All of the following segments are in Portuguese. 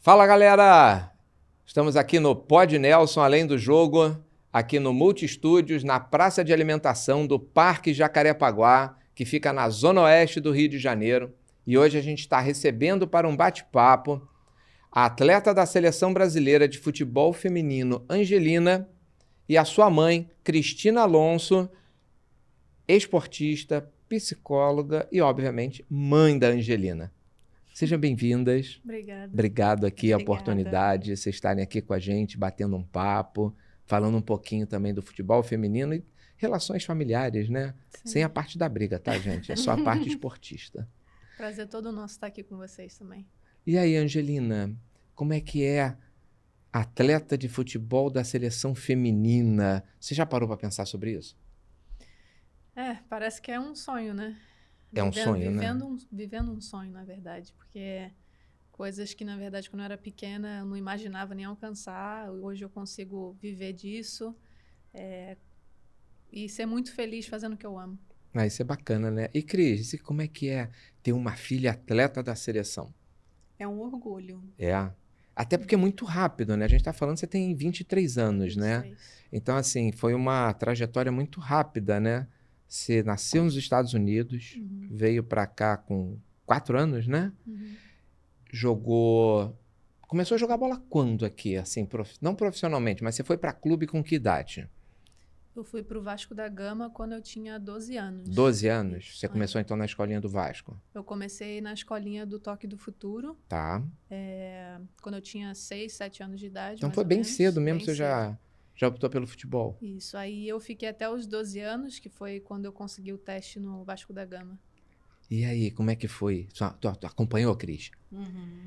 Fala, galera! Estamos aqui no Pod Nelson, além do jogo, aqui no Multistúdios, na praça de alimentação do Parque Jacarepaguá, que fica na zona oeste do Rio de Janeiro. E hoje a gente está recebendo para um bate-papo a atleta da Seleção Brasileira de Futebol Feminino, Angelina, e a sua mãe, Cristina Alonso, esportista, psicóloga e, obviamente, mãe da Angelina. Sejam bem-vindas. Obrigada. Obrigado aqui a Obrigada. oportunidade de vocês estarem aqui com a gente, batendo um papo, falando um pouquinho também do futebol feminino e relações familiares, né? Sim. Sem a parte da briga, tá, gente? É só a parte esportista. Prazer todo nosso estar aqui com vocês também. E aí, Angelina, como é que é atleta de futebol da seleção feminina? Você já parou para pensar sobre isso? Parece que é um sonho, né? É um sonho, né? Vivendo um sonho, na verdade, porque coisas que, na verdade, quando eu era pequena, eu não imaginava nem alcançar. Hoje eu consigo viver disso e ser muito feliz fazendo o que eu amo. Ah, isso é bacana, né? E Cris, e como é que é ter uma filha atleta da seleção? É um orgulho. É. Até porque é muito rápido, né? A gente tá falando que você tem 23 anos, né? 23. Então, assim, foi uma trajetória muito rápida, né? Você nasceu nos Estados Unidos, veio pra cá com 4 anos, né? Jogou... Começou a jogar bola quando aqui, assim? Não profissionalmente, mas você foi pra clube com que idade? Eu fui pro Vasco da Gama quando eu tinha 12 anos. 12 anos? Isso, Você começou, então, na escolinha do Vasco? Eu comecei na escolinha do Toque do Futuro. Tá. Quando eu tinha 6, 7 anos de idade, Então mais foi ou bem menos. cedo mesmo, Bem você cedo. já optou pelo futebol. Isso, aí eu fiquei até os 12 anos, que foi quando eu consegui o teste no Vasco da Gama. E aí, como é que foi? Tu acompanhou, Cris?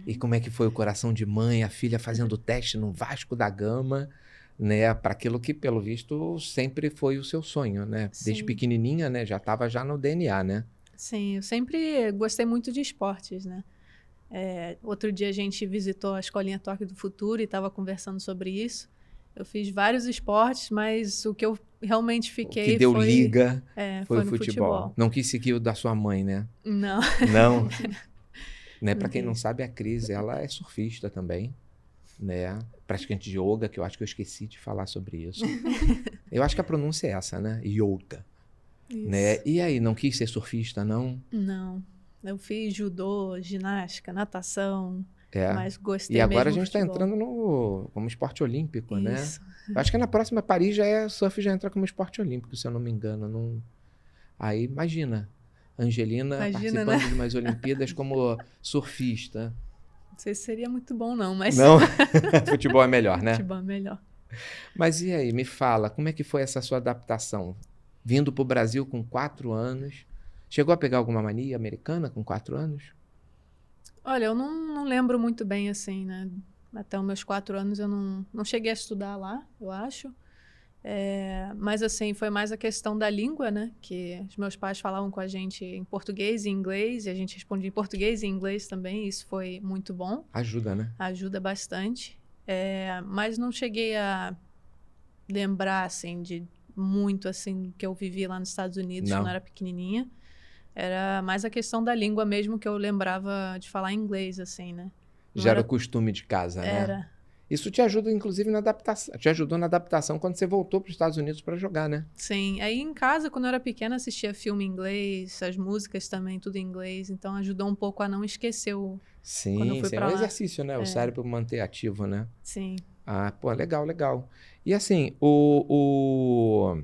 E como é que foi o coração de mãe, a filha fazendo o teste no Vasco da Gama, né? Para aquilo que, pelo visto, sempre foi o seu sonho, né? Desde Sim. pequenininha, né? Já estava já no DNA, né? Sim, eu sempre gostei muito de esportes, né? Outro dia a gente visitou a escolinha Toque do Futuro e estava conversando sobre isso. Eu fiz vários esportes, mas o que eu realmente O fiquei que deu foi... liga foi o no futebol. Não quis seguir o da sua mãe, né? Não. Não. Né? Para quem não Isso. sabe, a Cris, ela é surfista também, né? Praticante de yoga, que eu acho que eu esqueci de falar sobre isso. Eu acho que a pronúncia é essa, né? Yoga. Isso. Né? E aí, não quis ser surfista, não? Não. Eu fiz judô, ginástica, natação, mas gostei E agora a mesmo do gente está futebol. entrando como esporte olímpico, né? Isso. Eu acho que na próxima Paris surf já entra como esporte olímpico, se eu não me engano. Não... Aí, imagina, Angelina Imagina, participando né? de umas Olimpíadas como surfista. Não sei se seria muito bom, não, mas Não, futebol é melhor, né? futebol é melhor. Mas e aí, me fala, como é que foi essa sua adaptação? Vindo para o Brasil com 4 anos, chegou a pegar alguma mania americana com 4 anos? Olha, eu não lembro muito bem, assim, né? Até os meus 4 anos eu não cheguei a estudar lá, eu acho. Mas, assim, foi mais a questão da língua, né? Que os meus pais falavam com a gente em português e inglês, e a gente respondia em português e inglês também, isso foi muito bom. Ajuda, né? Ajuda bastante. Mas não cheguei a lembrar, assim, de muito, assim, que eu vivi lá nos Estados Unidos Não. quando eu era pequenininha. Era mais a questão da língua mesmo, que eu lembrava de falar inglês, assim, né? Já era o costume de casa, né? Era. Isso te ajuda, inclusive, na adaptação. Te ajudou na adaptação quando você voltou para os Estados Unidos para jogar, né? Sim. Aí em casa, quando eu era pequena, assistia filme em inglês, as músicas também, tudo em inglês. Então ajudou um pouco a não esquecer quando eu Sim, fui sim. É pra um lá. exercício, né? O cérebro manter ativo, né? Sim. Ah, pô, legal, legal. E assim, Ô,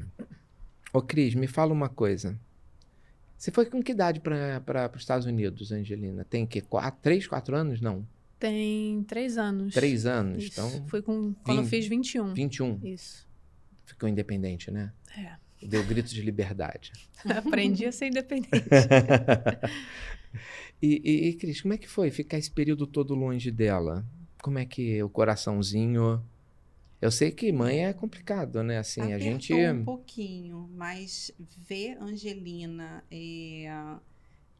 Cris, me fala uma coisa. Você foi com que idade para os Estados Unidos, Angelina? Tem que 3, 4 anos? Não. Tem 3 anos. 3 anos. Isso. Então, Fui quando eu fiz 21. 21. Isso. Ficou independente, né? Deu gritos de liberdade. Aprendi a ser independente. E, Cris, como é que foi ficar esse período todo longe dela? Como é que o coraçãozinho... Eu sei que mãe é complicado, né? Assim, Apertou a gente... um pouquinho, mas ver Angelina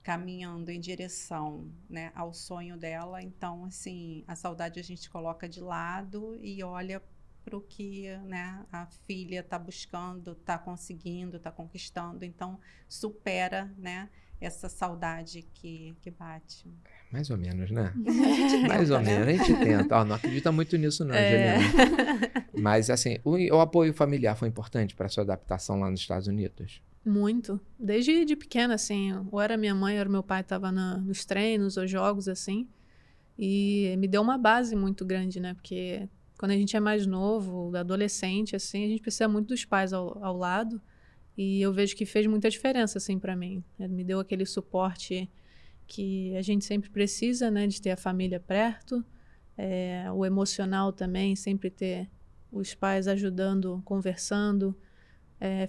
caminhando em direção, né, ao sonho dela, então, assim, a saudade a gente coloca de lado e olha para o que, né, a filha está buscando, está conseguindo, está conquistando, então supera, né, essa saudade que bate. Mais ou menos, né? A gente tenta, Mais ou né? menos, a gente tenta. Ó, não acredita muito nisso não, Angelina. Mas, assim, o apoio familiar foi importante para sua adaptação lá nos Estados Unidos? Muito. Desde de pequena, assim, ou era minha mãe ou era meu pai tava nos treinos ou jogos, assim. E me deu uma base muito grande, né? Porque quando a gente é mais novo, adolescente, assim, a gente precisa muito dos pais ao lado. E eu vejo que fez muita diferença, assim, para mim. Me deu aquele suporte que a gente sempre precisa, né? De ter a família perto. O emocional também, sempre ter os pais ajudando, conversando.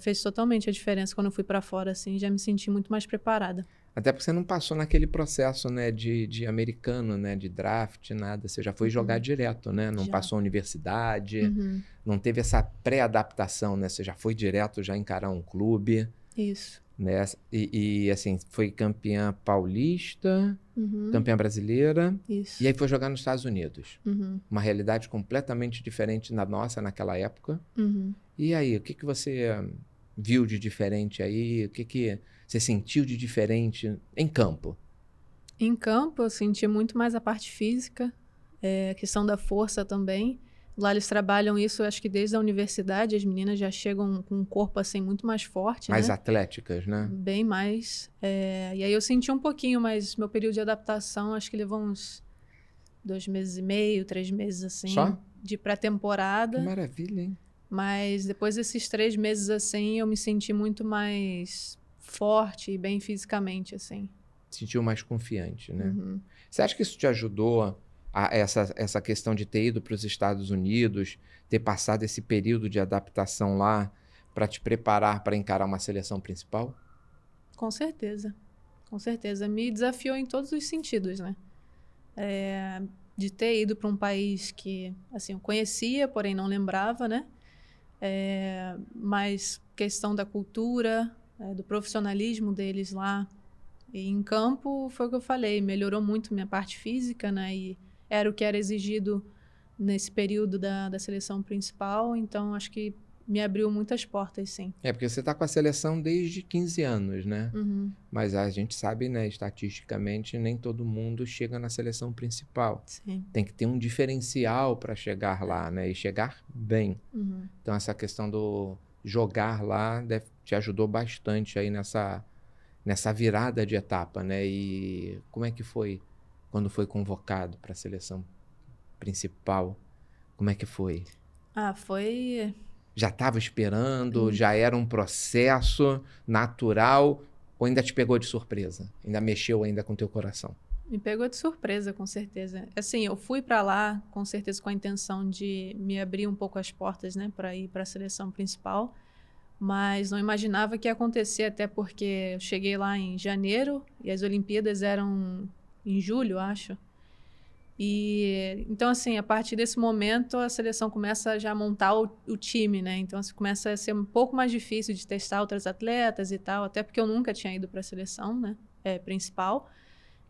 Fez totalmente a diferença quando eu fui para fora, assim, já me senti muito mais preparada. Até porque você não passou naquele processo, né, de americano, né, de draft, nada. Você já foi jogar direto, né? Não Já. passou a universidade, não teve essa pré-adaptação, né? Você já foi direto já encarar um clube, Isso. né? E assim, foi campeã paulista, campeã brasileira, Isso. e aí foi jogar nos Estados Unidos. Uhum. Uma realidade completamente diferente da nossa naquela época. Uhum. E aí, o que você viu de diferente aí? O que você sentiu de diferente em campo? Em campo, eu senti muito mais a parte física, a questão da força também. Lá eles trabalham isso, eu acho que desde a universidade, as meninas já chegam com um corpo assim muito mais forte, Mais né? atléticas, né? Bem mais. E aí eu senti um pouquinho, mas meu período de adaptação, acho que levou uns 2 meses e meio, 3 meses assim, Só? de Que pré-temporada. maravilha, hein? Mas depois desses 3 meses assim, eu me senti muito mais forte e bem fisicamente, assim. Sentiu mais confiante, né? Uhum. Você acha que isso te ajudou essa questão de ter ido para os Estados Unidos, ter passado esse período de adaptação lá para te preparar para encarar uma seleção principal? Com certeza. Com certeza. Me desafiou em todos os sentidos, né? De ter ido para um país que, assim, eu conhecia, porém não lembrava, né? Mas questão da cultura, do profissionalismo deles lá. E em campo, foi o que eu falei, melhorou muito minha parte física, né? E era o que era exigido nesse período da seleção principal, então acho que me abriu muitas portas, sim. É, porque você está com a seleção desde 15 anos, né? Uhum. Mas a gente sabe, né, estatisticamente, nem todo mundo chega na seleção principal. Sim. Tem que ter um diferencial para chegar lá, né? E chegar bem. Uhum. Então, essa questão do jogar lá te ajudou bastante aí nessa virada de etapa, né? E como é que foi quando foi convocado para a seleção principal? Como é que foi? Foi. Já estava esperando? Já era um processo natural? Ou ainda te pegou de surpresa? Ainda mexeu ainda com o teu coração? Me pegou de surpresa, com certeza. Assim, eu fui para lá, com certeza, com a intenção de me abrir um pouco as portas, né, para ir para a seleção principal. Mas não imaginava que ia acontecer, até porque eu cheguei lá em janeiro e as Olimpíadas eram em julho, acho. E então, assim, a partir desse momento, a seleção começa já a montar o time, né? Então, assim, começa a ser um pouco mais difícil de testar outras atletas e tal, até porque eu nunca tinha ido para a seleção, né? Principal.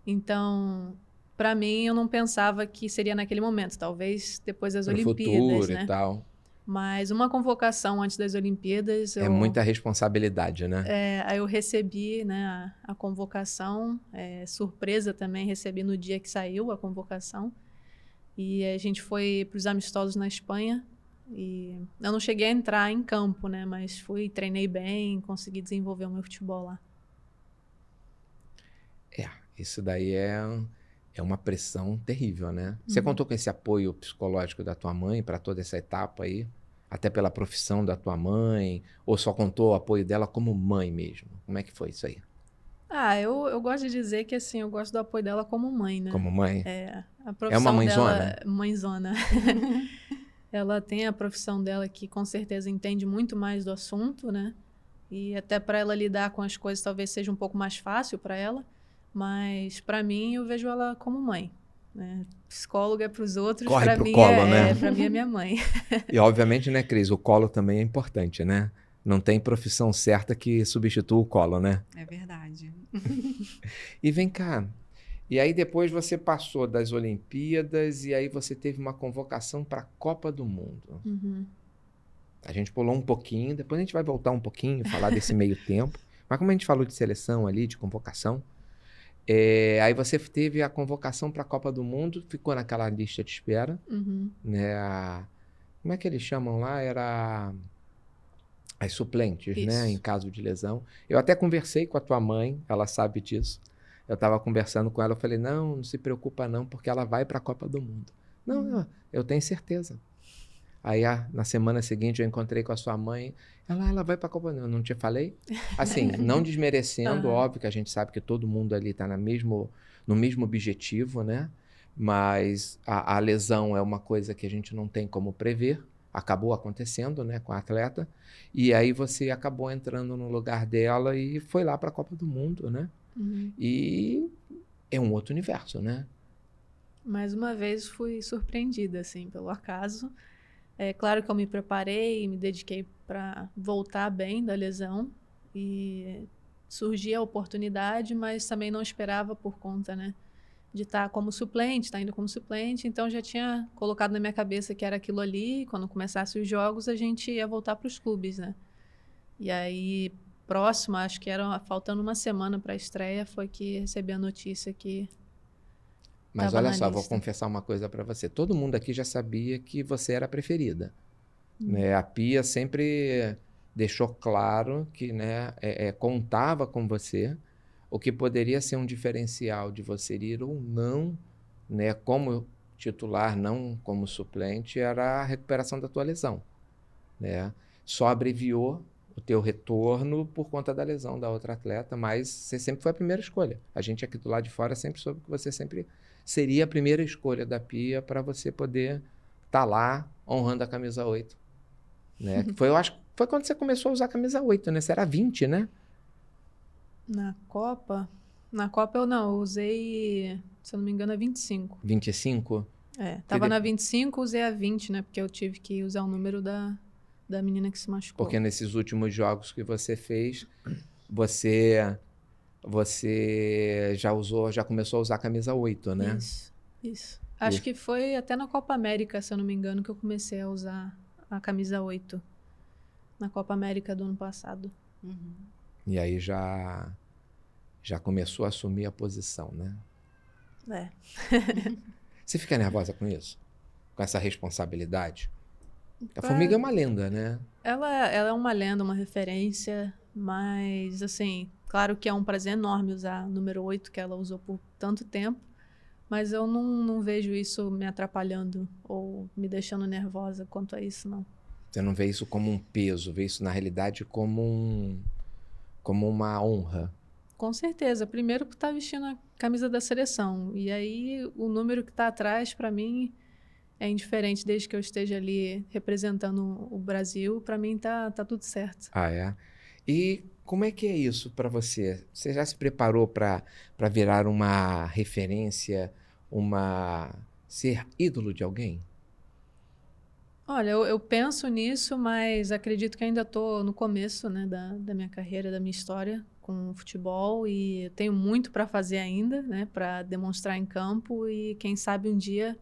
Então, para mim, eu não pensava que seria naquele momento, talvez depois das Para o Olimpíadas, futuro e né? tal. Mas uma convocação antes das Olimpíadas, É muita responsabilidade, né? aí eu recebi, né, a convocação, surpresa também, recebi no dia que saiu a convocação. E a gente foi para os amistosos na Espanha. E eu não cheguei a entrar em campo, né, mas fui, treinei bem, consegui desenvolver o meu futebol lá. Isso daí é uma pressão terrível, né? Você contou com esse apoio psicológico da tua mãe para toda essa etapa aí? Até pela profissão da tua mãe? Ou só contou o apoio dela como mãe mesmo? Como é que foi isso aí? Eu gosto de dizer que, assim, eu gosto do apoio dela como mãe, né? Como mãe? A É uma profissão mãezona? dela, mãezona. Ela tem a profissão dela que, com certeza, entende muito mais do assunto, né? E até para ela lidar com as coisas talvez seja um pouco mais fácil para ela. Mas, para mim, eu vejo ela como mãe, né? Psicóloga é para os outros, Corre para pro mim colo, né? para mim é minha mãe. E obviamente, né, Cris, o colo também é importante, né? Não tem profissão certa que substitua o colo, né? É verdade. E vem cá, e aí depois você passou das Olimpíadas e aí você teve uma convocação para a Copa do Mundo. Uhum. A gente pulou um pouquinho, depois a gente vai voltar um pouquinho, falar desse meio tempo. Mas como a gente falou de seleção ali, de convocação, aí você teve a convocação para a Copa do Mundo, ficou naquela lista de espera, né? Como é que eles chamam lá? Era as suplentes, né? Em caso de lesão. Eu até conversei com a tua mãe, ela sabe disso. Eu estava conversando com ela, eu falei, não se preocupa não, porque ela vai para a Copa do Mundo. Não, eu tenho certeza. Aí, na semana seguinte, eu encontrei com a sua mãe. Ela vai para a Copa do Mundo. Eu não te falei? Assim, não desmerecendo, óbvio que a gente sabe que todo mundo ali está no mesmo objetivo, né? Mas a lesão é uma coisa que a gente não tem como prever. Acabou acontecendo, né, com a atleta. E aí você acabou entrando no lugar dela e foi lá para a Copa do Mundo, né? E é um outro universo, né? Mais uma vez fui surpreendida, assim, pelo acaso. É claro que eu me preparei, me dediquei para voltar bem da lesão e surgia a oportunidade, mas também não esperava por conta, né, de estar como suplente, estar indo como suplente, então já tinha colocado na minha cabeça que era aquilo ali, e quando começassem os jogos a gente ia voltar para os clubes, né? E aí, próximo, acho que era faltando uma semana para a estreia, foi que recebi a notícia que Mas olha só, vou confessar uma coisa para você. Todo mundo aqui já sabia que você era a preferida. Né? A Pia sempre deixou claro que, né, contava com você. O que poderia ser um diferencial de você ir ou não, né, como titular, não como suplente, era a recuperação da tua lesão. Né? Só abreviou o teu retorno por conta da lesão da outra atleta, mas você sempre foi a primeira escolha. A gente aqui do lado de fora sempre soube que você sempre seria a primeira escolha da Pia para você poder estar lá honrando a camisa 8. Né? Eu acho que foi quando você começou a usar a camisa 8, né? Você era 20, né? Na Copa eu usei, se eu não me engano, a 25. 25? Tava na 25, usei a 20, né? Porque eu tive que usar o número da menina que se machucou. Porque nesses últimos jogos que você fez, você já começou a usar a camisa 8, né? Isso. Acho que foi até na Copa América, se eu não me engano, que eu comecei a usar a camisa 8. Na Copa América do ano passado. E aí já começou a assumir a posição, né? Você fica nervosa com isso? Com essa responsabilidade? A Formiga é uma lenda, né? Ela é uma lenda, uma referência, mas, assim, claro que é um prazer enorme usar o número 8, que ela usou por tanto tempo, mas eu não vejo isso me atrapalhando ou me deixando nervosa quanto a isso, não. Você não vê isso como um peso, vê isso, na realidade, como uma honra? Com certeza. Primeiro por estar vestindo a camisa da seleção. E aí, o número que está atrás, para mim, é indiferente. Desde que eu esteja ali representando o Brasil, para mim tá tudo certo. Ah, é? E como é que é isso para você? Você já se preparou para virar uma referência, ser ídolo de alguém? Olha, eu penso nisso, mas acredito que ainda estou no começo, né, da minha carreira, da minha história com o futebol, e tenho muito para fazer ainda, né, para demonstrar em campo, e quem sabe um dia,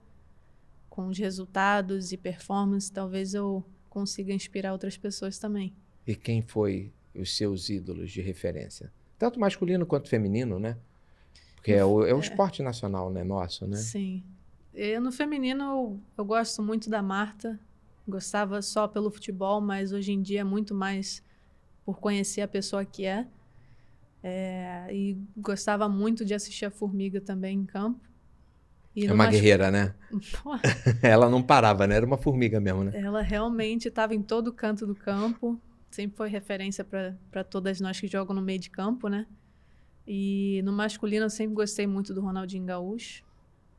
com os resultados e performance, talvez eu consiga inspirar outras pessoas também. E quem foi os seus ídolos de referência? Tanto masculino quanto feminino, né? Porque é o esporte nacional, né, nosso, né? Sim. No feminino, eu gosto muito da Marta. Gostava só pelo futebol, mas hoje em dia é muito mais por conhecer a pessoa que é. E gostava muito de assistir a Formiga também em campo. É uma guerreira, né? Ela não parava, né? Era uma formiga mesmo, né? Ela realmente estava em todo canto do campo. Sempre foi referência para todas nós que jogam no meio de campo, né? E no masculino eu sempre gostei muito do Ronaldinho Gaúcho.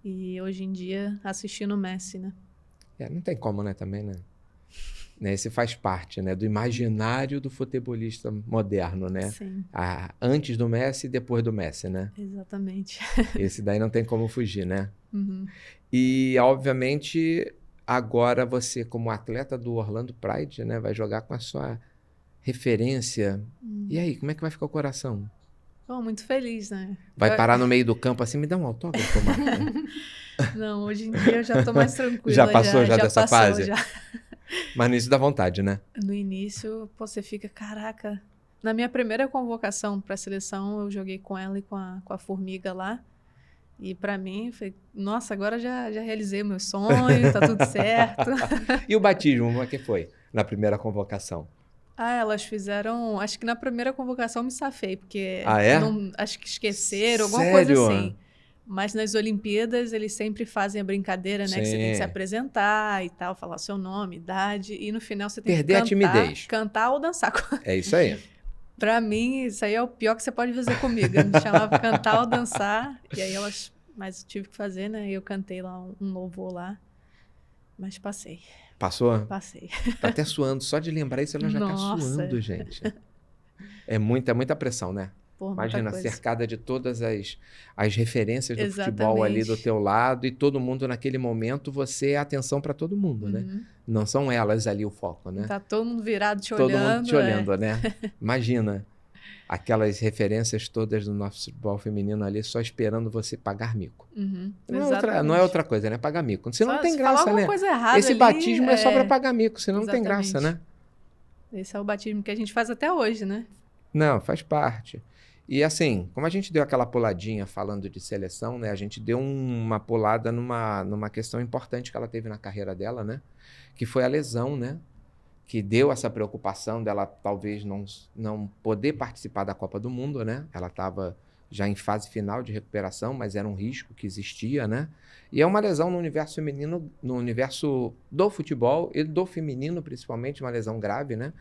E hoje em dia assistindo o Messi, né? Não tem como, né, também, né? Esse faz parte, né, do imaginário do futebolista moderno, né? Sim. Antes do Messi e depois do Messi, né? Exatamente. Esse daí não tem como fugir, né? Uhum. E, obviamente, agora você, como atleta do Orlando Pride, né, vai jogar com a sua referência. E aí, como é que vai ficar o coração? Bom, muito feliz, né? Vai parar no meio do campo assim, me dá um autógrafo, Marta? Não, hoje em dia eu já tô mais tranquila. Já passou já dessa passou, fase? Já. Mas no início dá vontade, né? No início, você fica, caraca, Na minha primeira convocação para a seleção, eu joguei com ela e com a Formiga lá. E para mim, foi, nossa, agora já realizei o meu sonho, tá tudo certo. E o batismo, como é que foi na primeira convocação? Ah, elas fizeram. Acho que na primeira convocação eu me safei, porque Ah, é? não, acho que esqueceram, alguma Sério? coisa assim. Mas nas Olimpíadas eles sempre fazem a brincadeira, né? Que você tem que se Sim. apresentar e tal, falar seu nome, idade, e no final você tem Perder a que timidez. cantar ou dançar. É isso aí. Pra mim, isso aí é o pior que você pode fazer comigo. Me chamava pra cantar ou dançar, e aí elas. Mas eu tive que fazer, né? E eu cantei lá um louvor lá, mas passei. Passou? Passei. Tá até suando. Só de lembrar isso, ela já tá Nossa, suando, gente. É muita pressão, né? por muita Imagina, coisa. cercada de todas as referências do futebol ali do Exatamente. teu lado e todo mundo naquele momento, você é atenção para todo mundo, né? Uhum. Não são elas ali o foco, né? Tá todo mundo virado te Todo mundo te olhando. olhando, né? Imagina aquelas referências todas do nosso futebol feminino ali só esperando você pagar mico. Uhum. Não é Exatamente. outra coisa, né? Pagar mico. Senão não tem Se falar graça, alguma né? coisa errada Esse ali, batismo é só para pagar mico, senão não tem graça, exatamente. né? Esse é o batismo que a gente faz até hoje, né? Não, faz parte. E assim, como a gente deu aquela puladinha falando de seleção, né? A gente deu uma pulada numa questão importante que ela teve na carreira dela, né? Que foi a lesão, né? Que deu essa preocupação dela talvez não poder participar da Copa do Mundo, né? Ela estava já em fase final de recuperação, mas era um risco que existia, né? E é uma lesão no universo feminino, no universo do futebol e do feminino, principalmente, uma lesão grave, né?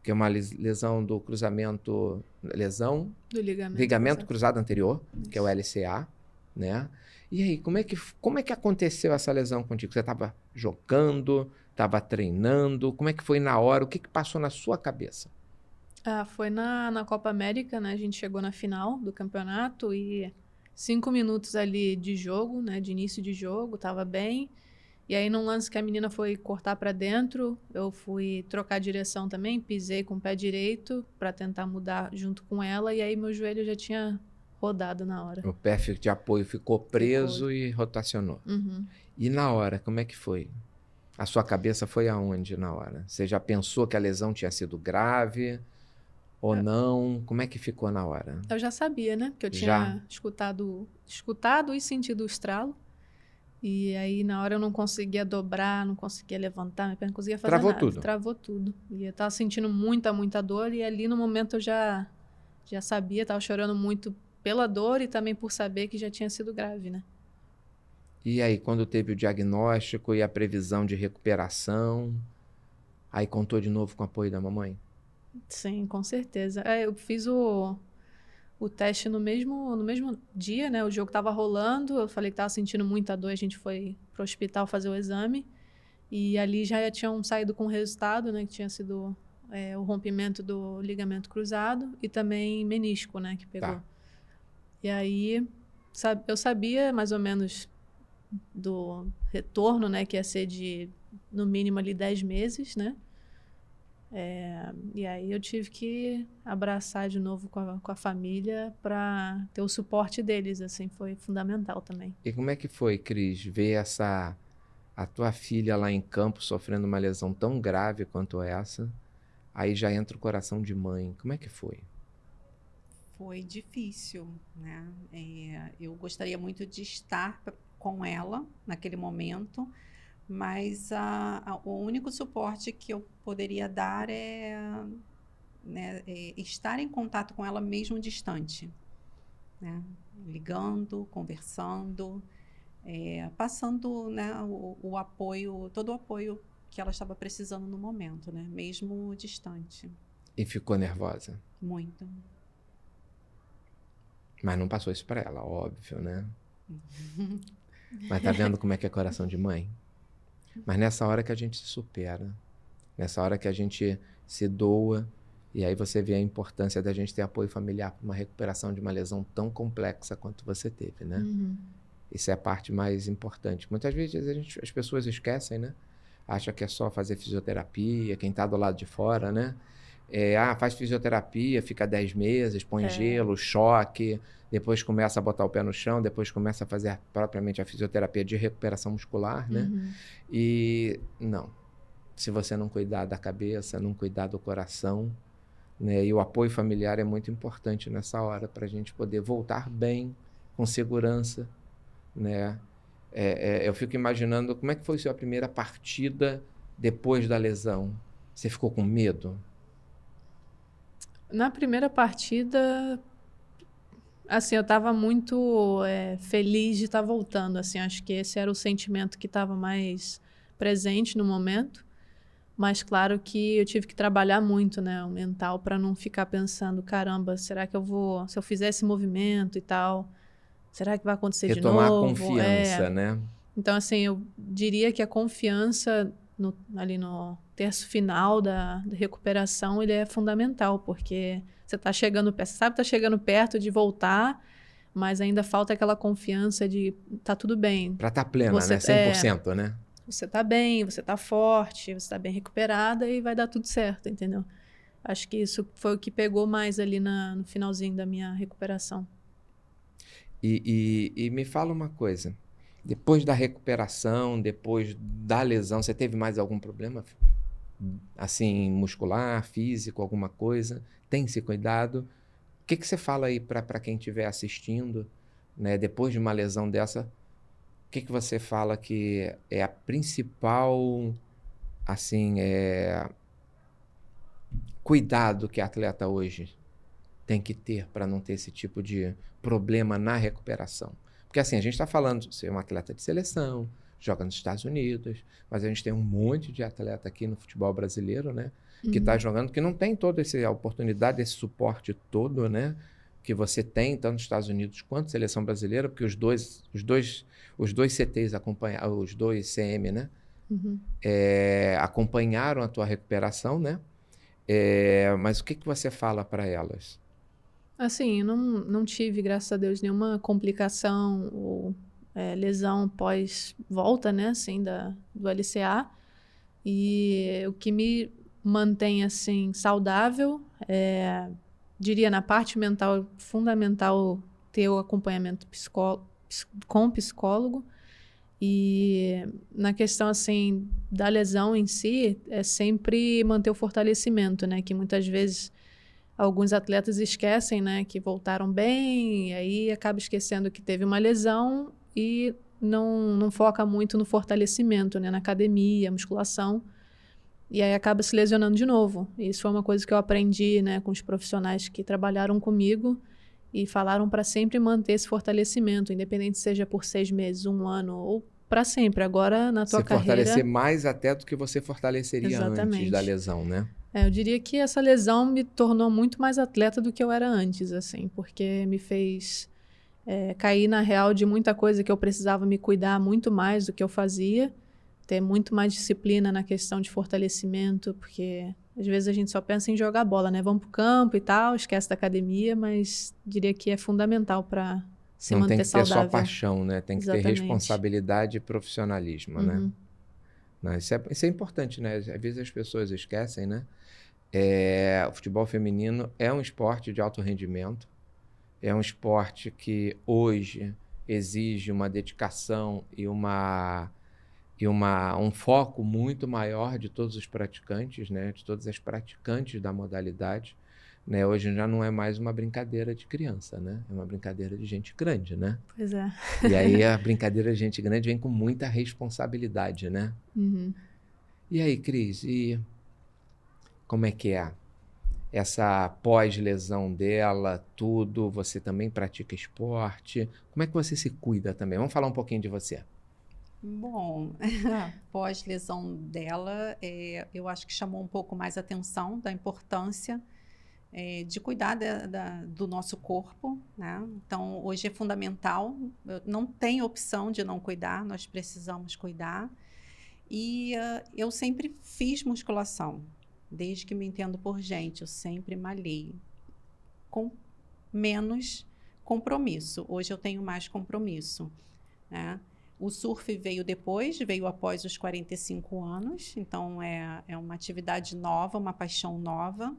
Que é uma lesão do cruzamento, Do ligamento cruzado. cruzado anterior, que é o Isso. LCA, né? E aí, como é que aconteceu essa lesão contigo? Você estava jogando, estava treinando, como é que foi na hora? O que passou na sua cabeça? Ah, foi na Copa América, né? A gente chegou na final do campeonato e 5 minutos ali de jogo, né? De início de jogo, tava bem. E aí, num lance que a menina foi cortar pra dentro, eu fui trocar a direção também, pisei com o pé direito pra tentar mudar junto com ela, e aí meu joelho já tinha rodado na hora. O pé de apoio ficou preso Ficou. e rotacionou. Uhum. E na hora, como é que foi? A sua cabeça foi aonde na hora? Você já pensou que a lesão tinha sido grave ou não? Como é que ficou na hora? Eu já sabia, né? Que eu Já? tinha escutado e sentido o estralo. E aí, na hora, eu não conseguia dobrar, não conseguia levantar, minha perna não conseguia fazer Travou nada. tudo? Travou tudo. E eu tava sentindo muita dor. E ali, no momento, eu já sabia, tava chorando muito pela dor e também por saber que já tinha sido grave, né? E aí, quando teve o diagnóstico e a previsão de recuperação, aí contou de novo com o apoio da mamãe? Sim, com certeza. Eu fiz o teste no mesmo dia, né? O jogo tava rolando, eu falei que tava sentindo muita dor, a gente foi pro hospital fazer o exame. E ali já tinham saído com o resultado, né? Que tinha sido o rompimento do ligamento cruzado e também menisco, né? Que pegou. Tá. E aí eu sabia mais ou menos do retorno, né? Que ia ser de, no mínimo, ali 10 meses, né? E aí eu tive que abraçar de novo com a família para ter o suporte deles, assim, foi fundamental também. E como é que foi, Cris, ver a tua filha lá em campo sofrendo uma lesão tão grave quanto essa? Aí já entra o coração de mãe. Como é que foi? Foi difícil, né? Eu gostaria muito de estar com ela naquele momento, mas o único suporte que eu poderia dar é estar em contato com ela mesmo distante, né? Ligando, conversando, passando, né, o apoio, todo o apoio que ela estava precisando no momento, né? Mesmo distante. E ficou nervosa? Muito. Mas não passou isso pra ela, óbvio, né? Mas tá vendo como é que é coração de mãe? Mas nessa hora que a gente se supera, nessa hora que a gente se doa, e aí você vê a importância da gente ter apoio familiar para uma recuperação de uma lesão tão complexa quanto você teve, né? Uhum. Isso é a parte mais importante. Muitas vezes as pessoas esquecem, né? Acha que é só fazer fisioterapia, quem tá do lado de fora, né? Faz fisioterapia, fica 10 meses, põe gelo, choque, depois começa a botar o pé no chão, depois começa a fazer propriamente a fisioterapia de recuperação muscular, né? Uhum. E não, se você não cuidar da cabeça, não cuidar do coração, né? E o apoio familiar é muito importante nessa hora para a gente poder voltar bem, com segurança, né? Eu fico imaginando como é que foi a sua primeira partida depois da lesão. Você ficou com medo? Na primeira partida, assim, eu estava muito feliz de estar voltando, assim, acho que esse era o sentimento que estava mais presente no momento, mas claro que eu tive que trabalhar muito, né, o mental, para não ficar pensando, caramba, será que se eu fizer esse movimento e tal, será que vai acontecer de Retomar a novo? confiança, né? Então, assim, eu diria que a confiança ali no terço final da recuperação, ele é fundamental, porque você está chegando perto, você sabe que está chegando perto de voltar, mas ainda falta aquela confiança de tá tudo bem. Para estar plena, Você, né? 100%, né? Você tá bem, você tá forte, você tá bem recuperada e vai dar tudo certo, entendeu? Acho que isso foi o que pegou mais ali no finalzinho da minha recuperação. E me fala uma coisa. Depois da recuperação, depois da lesão, você teve mais algum problema? Assim, muscular, físico, alguma coisa? Tem se cuidado? O que você fala aí para quem estiver assistindo, né? Depois de uma lesão dessa, o que você fala que é a principal, assim, cuidado que a atleta hoje tem que ter para não ter esse tipo de problema na recuperação? Porque assim, a gente está falando de ser um atleta de seleção, joga nos Estados Unidos, mas a gente tem um monte de atleta aqui no futebol brasileiro, né? Que está jogando, que não tem toda essa oportunidade, esse suporte todo, né? Que você tem, tanto nos Estados Unidos quanto seleção brasileira, porque os dois CTs acompanharam, os dois CM, né? Acompanharam a tua recuperação, né? Mas o que você fala para elas? Assim, eu não tive, graças a Deus, nenhuma complicação ou lesão pós-volta, né, assim, do LCA. E o que me mantém, assim, saudável, diria, na parte mental, fundamental ter o acompanhamento com psicólogo. E na questão, assim, da lesão em si, é sempre manter o fortalecimento, né, que muitas vezes alguns atletas esquecem, né, que voltaram bem, e aí acaba esquecendo que teve uma lesão e não foca muito no fortalecimento, né, na academia, musculação, e aí acaba se lesionando de novo. Isso foi uma coisa que eu aprendi, né, com os profissionais que trabalharam comigo e falaram para sempre manter esse fortalecimento, independente seja por 6 meses, 1 ano ou para sempre. Agora, na tua carreira... Você fortalecer mais até do que você fortaleceria antes da lesão, né? Eu diria que essa lesão me tornou muito mais atleta do que eu era antes, assim, porque me fez cair na real de muita coisa que eu precisava me cuidar muito mais do que eu fazia, ter muito mais disciplina na questão de fortalecimento, porque às vezes a gente só pensa em jogar bola, né? Vamos pro campo e tal, esquece da academia, mas diria que é fundamental para se manter saudável. Não tem que ter só paixão, né? Tem que ter Exatamente. Responsabilidade e profissionalismo, né? Não, isso é importante, né? Às vezes as pessoas esquecem, né? O futebol feminino é um esporte de alto rendimento, é um esporte que hoje exige uma dedicação e um foco muito maior de todos os praticantes, né? De todas as praticantes da modalidade, né? Hoje já não é mais uma brincadeira de criança, né? É uma brincadeira de gente grande, né? Pois é. E aí a brincadeira de gente grande vem com muita responsabilidade, né? E aí, Cris, e como é que é essa pós-lesão dela, tudo? Você também pratica esporte? Como é que você se cuida também? Vamos falar um pouquinho de você. Bom, pós-lesão dela, eu acho que chamou um pouco mais atenção da importância de cuidar do nosso corpo, né? Então, hoje é fundamental, não tem opção de não cuidar, nós precisamos cuidar. E eu sempre fiz musculação, desde que me entendo por gente, eu sempre malhei, com menos compromisso. Hoje eu tenho mais compromisso, né? O surf veio após os 45 anos, então é uma atividade nova, uma paixão nova.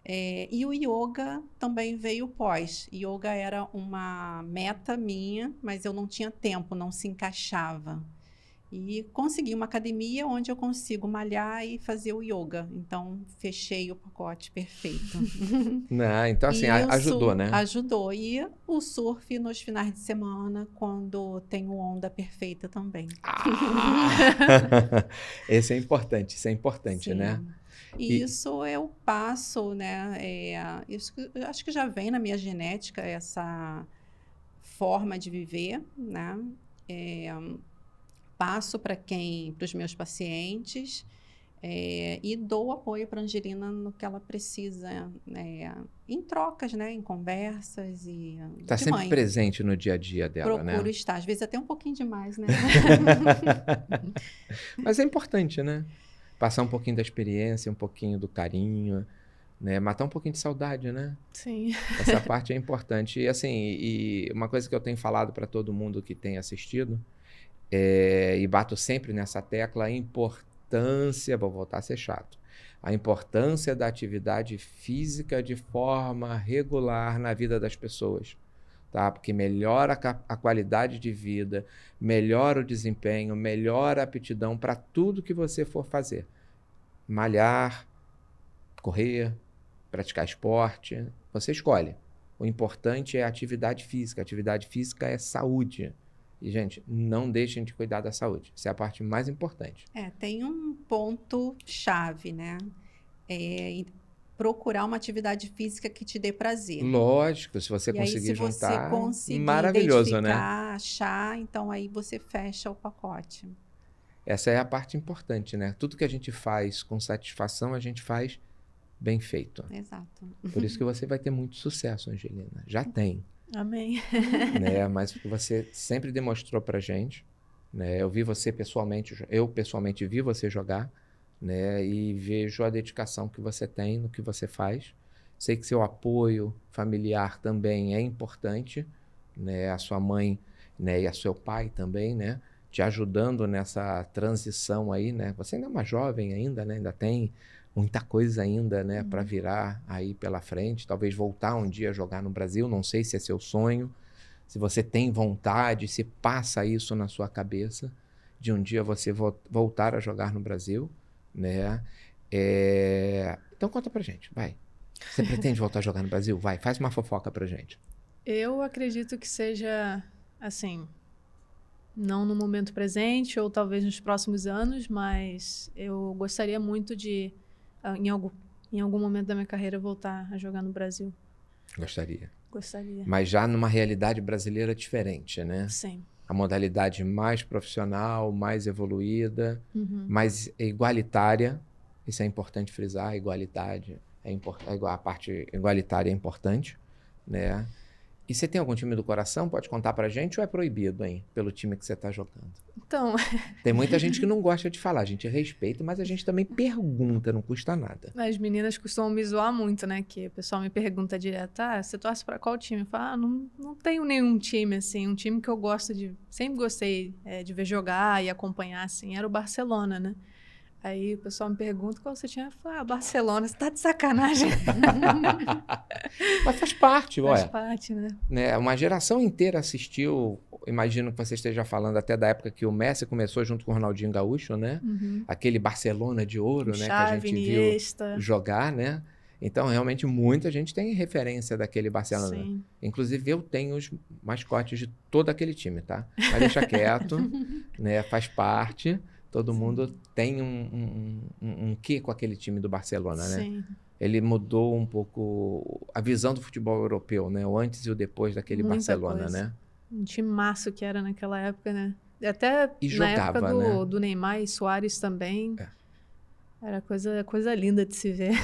E o yoga também veio pós. Yoga era uma meta minha, mas eu não tinha tempo, não se encaixava. E consegui uma academia onde eu consigo malhar e fazer o yoga. Então, fechei o pacote perfeito. Não, então, assim, E ajudou, né? Ajudou. E o surf nos finais de semana, quando tenho onda perfeita também. Esse é importante, isso é importante, Sim. né? E isso eu passo, né? Eu acho que já vem na minha genética essa forma de viver, né? Passo para os meus pacientes e dou apoio para a Angelina no que ela precisa, em trocas, né? Em conversas e Tá de sempre mãe. presente no dia a dia dela, Procuro né? estar, às vezes até um pouquinho demais, né? Mas é importante, né? Passar um pouquinho da experiência, um pouquinho do carinho, né? Matar um pouquinho de saudade, né? Sim. Essa parte é importante. E assim, uma coisa que eu tenho falado para todo mundo que tem assistido, e bato sempre nessa tecla, a importância, vou voltar a ser chato, a importância da atividade física de forma regular na vida das pessoas. Tá? Porque melhora a qualidade de vida, melhora o desempenho, melhora a aptidão para tudo que você for fazer. Malhar, correr, praticar esporte, você escolhe. O importante é a atividade física. A atividade física é saúde. E, gente, não deixem de cuidar da saúde. Essa é a parte mais importante. Tem um ponto-chave, né? Procurar uma atividade física que te dê prazer. Lógico, se você E aí, conseguir se você juntar, conseguir maravilhoso, né? identificar, achar, então aí você fecha o pacote. Essa é a parte importante, né? Tudo que a gente faz com satisfação, a gente faz bem feito. Exato. Por isso que você vai ter muito sucesso, Angelina. Já tem. Amém. Né? Mas você sempre demonstrou pra gente, né? Eu pessoalmente vi você jogar, né? E vejo a dedicação que você tem no que você faz. Sei que seu apoio familiar também é importante, né? A sua mãe, né? E a seu pai também, né? Te ajudando nessa transição aí, né? Você ainda é uma jovem ainda, né? Ainda tem muita coisa ainda, né? Para virar aí pela frente. Talvez voltar um dia a jogar no Brasil. Não sei se é seu sonho. Se você tem vontade, se passa isso na sua cabeça, de um dia você voltar a jogar no Brasil, né? Então conta pra gente, vai. Você pretende voltar a jogar no Brasil? Vai, faz uma fofoca pra gente. Eu acredito que seja, assim, não no momento presente ou talvez nos próximos anos, mas eu gostaria muito de, em algum momento da minha carreira, voltar a jogar no Brasil. Gostaria. Gostaria. Mas já numa realidade brasileira diferente, né? Sim. A modalidade mais profissional, mais evoluída, Uhum. mais igualitária. Isso é importante frisar, a igualdade a parte igualitária é importante, né? E você tem algum time do coração? Pode contar pra gente ou é proibido, hein? Pelo time que você tá jogando. Então, Tem muita gente que não gosta de falar, a gente respeita, mas a gente também pergunta, não custa nada. as meninas costumam me zoar muito, né? Que o pessoal me pergunta direto, você torce pra qual time? Eu falo, não tenho nenhum time, assim. Um time que eu sempre gostei de ver jogar e acompanhar, assim, era o Barcelona, né? Aí o pessoal me pergunta qual você tinha. Eu falo, Barcelona, você tá de sacanagem. Mas faz parte, Faz parte, né? Uma geração inteira assistiu, imagino que você esteja falando até da época que o Messi começou junto com o Ronaldinho Gaúcho, né? Uhum. Aquele Barcelona de ouro, né? Xavi, que a gente Iniesta. viu jogar, né? Então, realmente, muita gente tem referência daquele Barcelona. Sim. Inclusive, eu tenho os mascotes de todo aquele time, tá? Mas deixa quieto, né? Faz parte. Todo mundo tem um quê com aquele time do Barcelona, né? Sim. Ele mudou um pouco a visão do futebol europeu, né? O antes e o depois daquele Muita Barcelona, coisa. né? Um timaço que era naquela época, né? Até E na jogava, época né? do Neymar e Suárez também. Era coisa linda de se ver.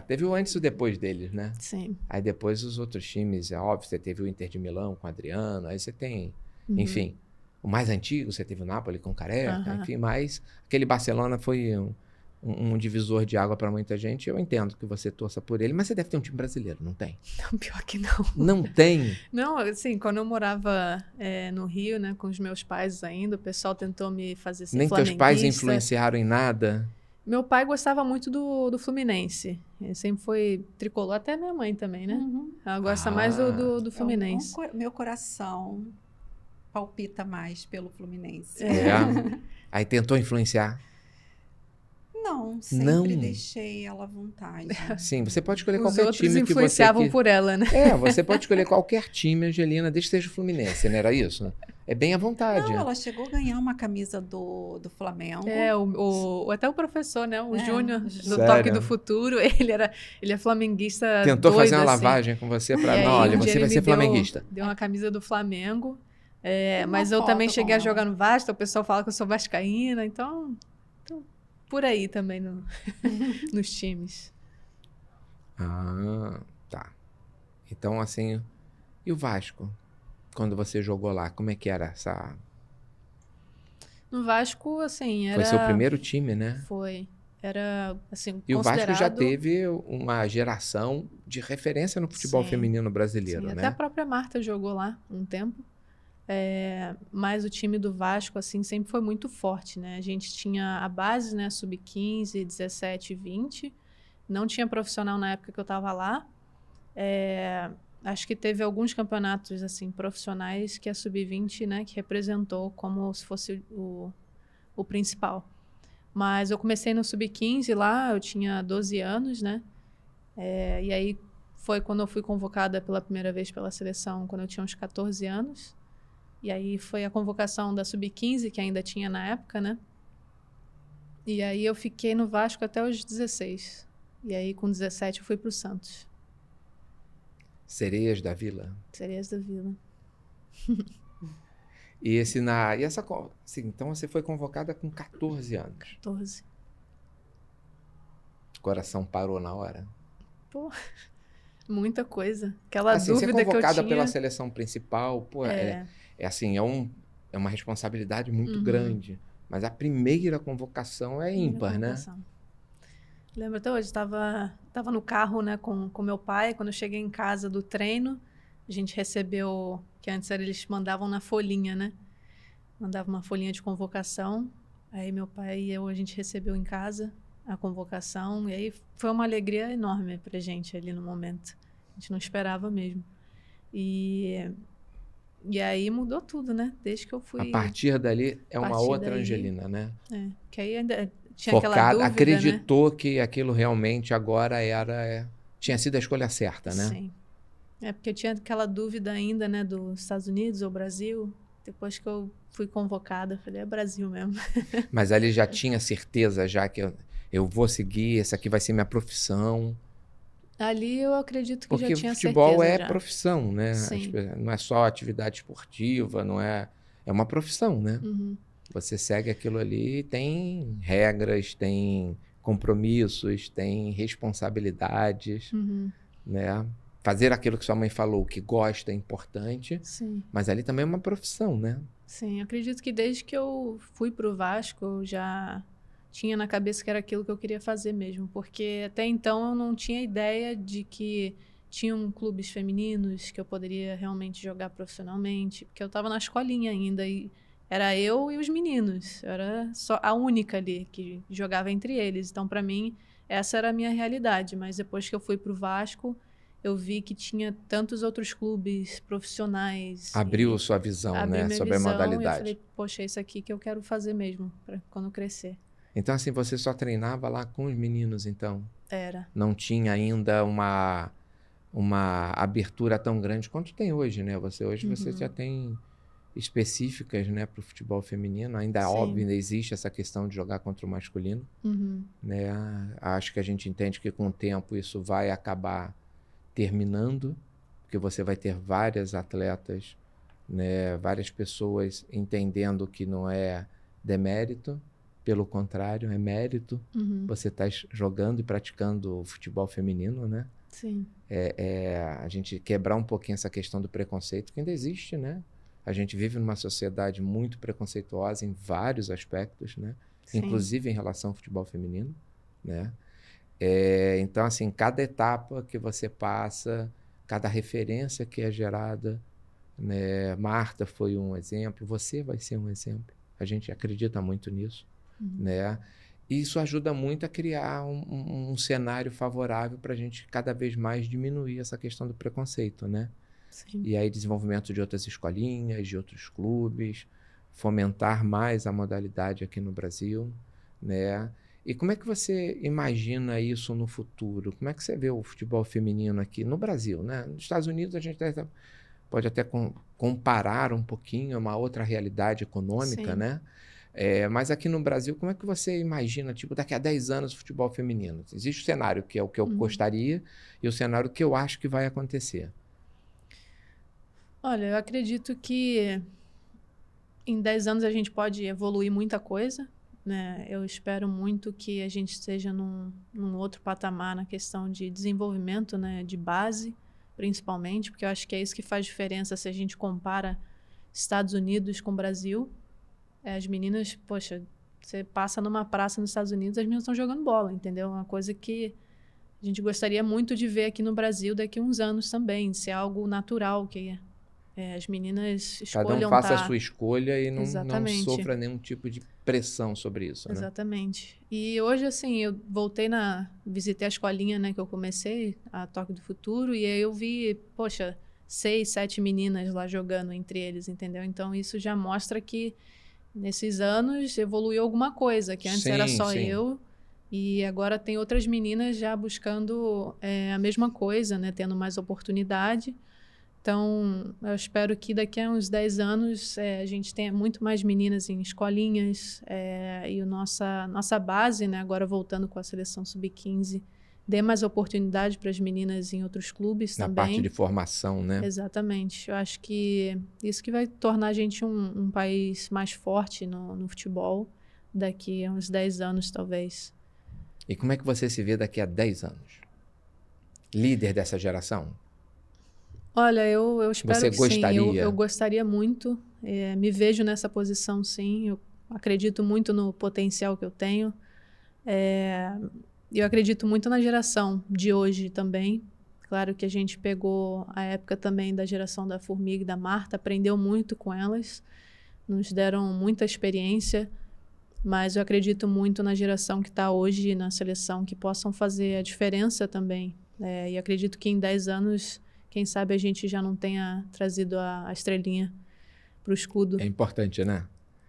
Teve o antes e o depois deles, né? Sim. Aí depois os outros times, é óbvio, você teve o Inter de Milão com o Adriano, aí você tem, enfim, o mais antigo, você teve o Napoli com o Careca, enfim, mas aquele Barcelona foi um divisor de água para muita gente. Eu entendo que você torça por ele, mas você deve ter um time brasileiro, não tem? Não, pior que não. Não tem? Não, assim, quando eu morava no Rio, né, com os meus pais ainda, o pessoal tentou me fazer ser flamenguista. Nem teus pais influenciaram em nada? Meu pai gostava muito do Fluminense. Ele sempre foi tricolor, até minha mãe também, né? Uhum. Ela gosta mais do Fluminense. Meu coração palpita mais pelo Fluminense. Aí tentou influenciar? Não, sempre Não. deixei ela à vontade. Sim, você pode escolher Os qualquer outros time que você influenciavam quis. por ela, né? Você pode escolher qualquer time, Angelina, desde que seja o Fluminense, não era isso? É bem à vontade. Não, ela chegou a ganhar uma camisa do Flamengo. Até o professor, né? O É, Júnior, o do Júnior. Toque do Sério? Futuro, ele é flamenguista Tentou fazer doido, uma assim. lavagem com você E para. Não, aí, olha, um dia você ele vai me ser flamenguista. deu uma camisa do Flamengo. Tem uma Mas eu também foto cheguei com a jogar ela. no Vasco, o pessoal fala que eu sou vascaína, então por aí também nos times. Ah, tá. Então, assim. E o Vasco? Quando você jogou lá, como é que era essa. No Vasco, assim, Foi seu era... primeiro time, né? Foi. Era, assim, E o Vasco já considerado... teve uma geração de referência no futebol Sim, feminino sim. brasileiro, Até a né? própria Marta jogou lá um tempo. Mas o time do Vasco, assim, sempre foi muito forte, né? A gente tinha a base, né? Sub-15, 17 e 20. Não tinha profissional na época que eu estava lá. Acho que teve alguns campeonatos, assim, profissionais que a Sub-20, né? Que representou como se fosse o principal. Mas eu comecei no Sub-15 lá, eu tinha 12 anos, né? E aí foi quando eu fui convocada pela primeira vez pela seleção, quando eu tinha uns 14 anos. E aí foi a convocação da Sub-15, que ainda tinha na época, né? E aí eu fiquei no Vasco até os 16. E aí com 17 eu fui pro Santos. Sereias da Vila. Sereias da Vila. E assim, então você foi convocada com 14 anos. 14. O coração parou na hora. Pô, muita coisa. Aquela Assim, ser dúvida que eu convocada pela tinha... seleção principal, pô, É. assim, é uma responsabilidade muito Uhum. grande. Mas a primeira convocação é Primeira ímpar, né? convocação. Lembro até hoje, estava no carro, né, com meu pai, quando eu cheguei em casa do treino, a gente recebeu, que antes eles mandavam na folhinha, né? Mandava uma folhinha de convocação, aí meu pai e eu, a gente recebeu em casa a convocação, e aí foi uma alegria enorme pra gente ali no momento. A gente não esperava mesmo. E aí mudou tudo, né? Desde que eu fui... A partir dali é uma partir outra daí, Angelina, né? que aí ainda tinha aquela Focada, dúvida, né? acreditou que aquilo realmente agora tinha sido a escolha certa, né? Sim. Porque eu tinha aquela dúvida ainda, né, dos Estados Unidos ou Brasil. Depois que eu fui convocada, eu falei, é Brasil mesmo. Mas ali já tinha certeza, já que eu vou seguir, essa aqui vai ser minha profissão. Ali eu acredito que Porque já o tinha futebol certeza é já. profissão, né? Sim. Não é só atividade esportiva, não é... É uma profissão, né? Uhum. Você segue aquilo ali, tem regras, tem compromissos, tem responsabilidades, Uhum. né? Fazer aquilo que sua mãe falou, que gosta, é importante, Sim. mas ali também é uma profissão, né? Sim, eu acredito que desde que eu fui pro Vasco, eu já tinha na cabeça que era aquilo que eu queria fazer mesmo, porque até então eu não tinha ideia de que tinham clubes femininos que eu poderia realmente jogar profissionalmente, porque eu estava na escolinha ainda e era eu e os meninos, eu era só a única ali que jogava entre eles, então para mim essa era a minha realidade, mas depois que eu fui pro Vasco, eu vi que tinha tantos outros clubes profissionais. Abriu sua visão, Abri né? minha Sobre a visão e eu modalidade. falei, poxa, é isso aqui que eu quero fazer mesmo, para quando eu crescer. Então, assim, você só treinava lá com os meninos, então? Era. Não tinha ainda uma abertura tão grande quanto tem hoje, né? Hoje você já tem específicas, né, para o futebol feminino. Ainda é Sim. óbvio, ainda existe essa questão de jogar contra o masculino, né? Acho que a gente entende que com o tempo isso vai acabar terminando, porque você vai ter várias atletas, né, várias pessoas entendendo que não é demérito, pelo contrário, é mérito. Você está jogando e praticando o futebol feminino, né? Sim. A gente quebrar um pouquinho essa questão do preconceito, que ainda existe, né? A gente vive numa sociedade muito preconceituosa em vários aspectos, né? Sim. Inclusive em relação ao futebol feminino, né? Então, assim, cada etapa que você passa, cada referência que é gerada, né? Marta foi um exemplo, você vai ser um exemplo. A gente acredita muito nisso, né? E isso ajuda muito a criar um cenário favorável para a gente cada vez mais diminuir essa questão do preconceito, né? Sim. E aí desenvolvimento de outras escolinhas, de outros clubes, fomentar mais a modalidade aqui no Brasil, né? E como é que você imagina isso no futuro? Como é que você vê o futebol feminino aqui no Brasil, né? Nos Estados Unidos a gente pode até comparar um pouquinho, é uma outra realidade econômica, Sim. né? Mas aqui no Brasil, como é que você imagina, tipo, daqui a 10 anos o futebol feminino? Existe o cenário que é o que eu gostaria e o cenário que eu acho que vai acontecer. Olha, eu acredito que em 10 anos a gente pode evoluir muita coisa, né? Eu espero muito que a gente esteja num outro patamar na questão de desenvolvimento, né? De base, principalmente, porque eu acho que é isso que faz diferença se a gente compara Estados Unidos com o Brasil. As meninas, poxa, você passa numa praça nos Estados Unidos, as meninas estão jogando bola, entendeu? Uma coisa que a gente gostaria muito de ver aqui no Brasil daqui a uns anos também, ser algo natural, que as meninas Cada um escolham faça a estar... sua escolha e não Exatamente. sofra nenhum tipo de pressão sobre isso, né? Exatamente. E hoje, assim, eu visitei a escolinha, né, que eu comecei, a Toque do Futuro, e aí eu vi, poxa, 6, 7 meninas lá jogando entre eles, entendeu? Então isso já mostra que nesses anos evoluiu alguma coisa, que antes era Sim, só sim. eu, e agora tem outras meninas já buscando a mesma coisa, né, tendo mais oportunidade. Então, eu espero que daqui a uns 10 anos a gente tenha muito mais meninas em escolinhas e nossa base, né, agora voltando com a seleção sub-15, dê mais oportunidade para as meninas em outros clubes Na também. parte de formação, né? Exatamente. Eu acho que isso que vai tornar a gente um país mais forte no futebol daqui a uns 10 anos, talvez. E como é que você se vê daqui a 10 anos? Líder dessa geração? Olha, eu espero Você que sim. Eu gostaria? gostaria muito. Me vejo nessa posição, sim. Eu acredito muito no potencial que eu tenho. Eu acredito muito na geração de hoje também. Claro que a gente pegou a época também da geração da Formiga e da Marta, aprendeu muito com elas, nos deram muita experiência, mas eu acredito muito na geração que está hoje na seleção, que possam fazer a diferença também. E acredito que em 10 anos, quem sabe a gente já não tenha trazido a estrelinha para o escudo. É importante, né?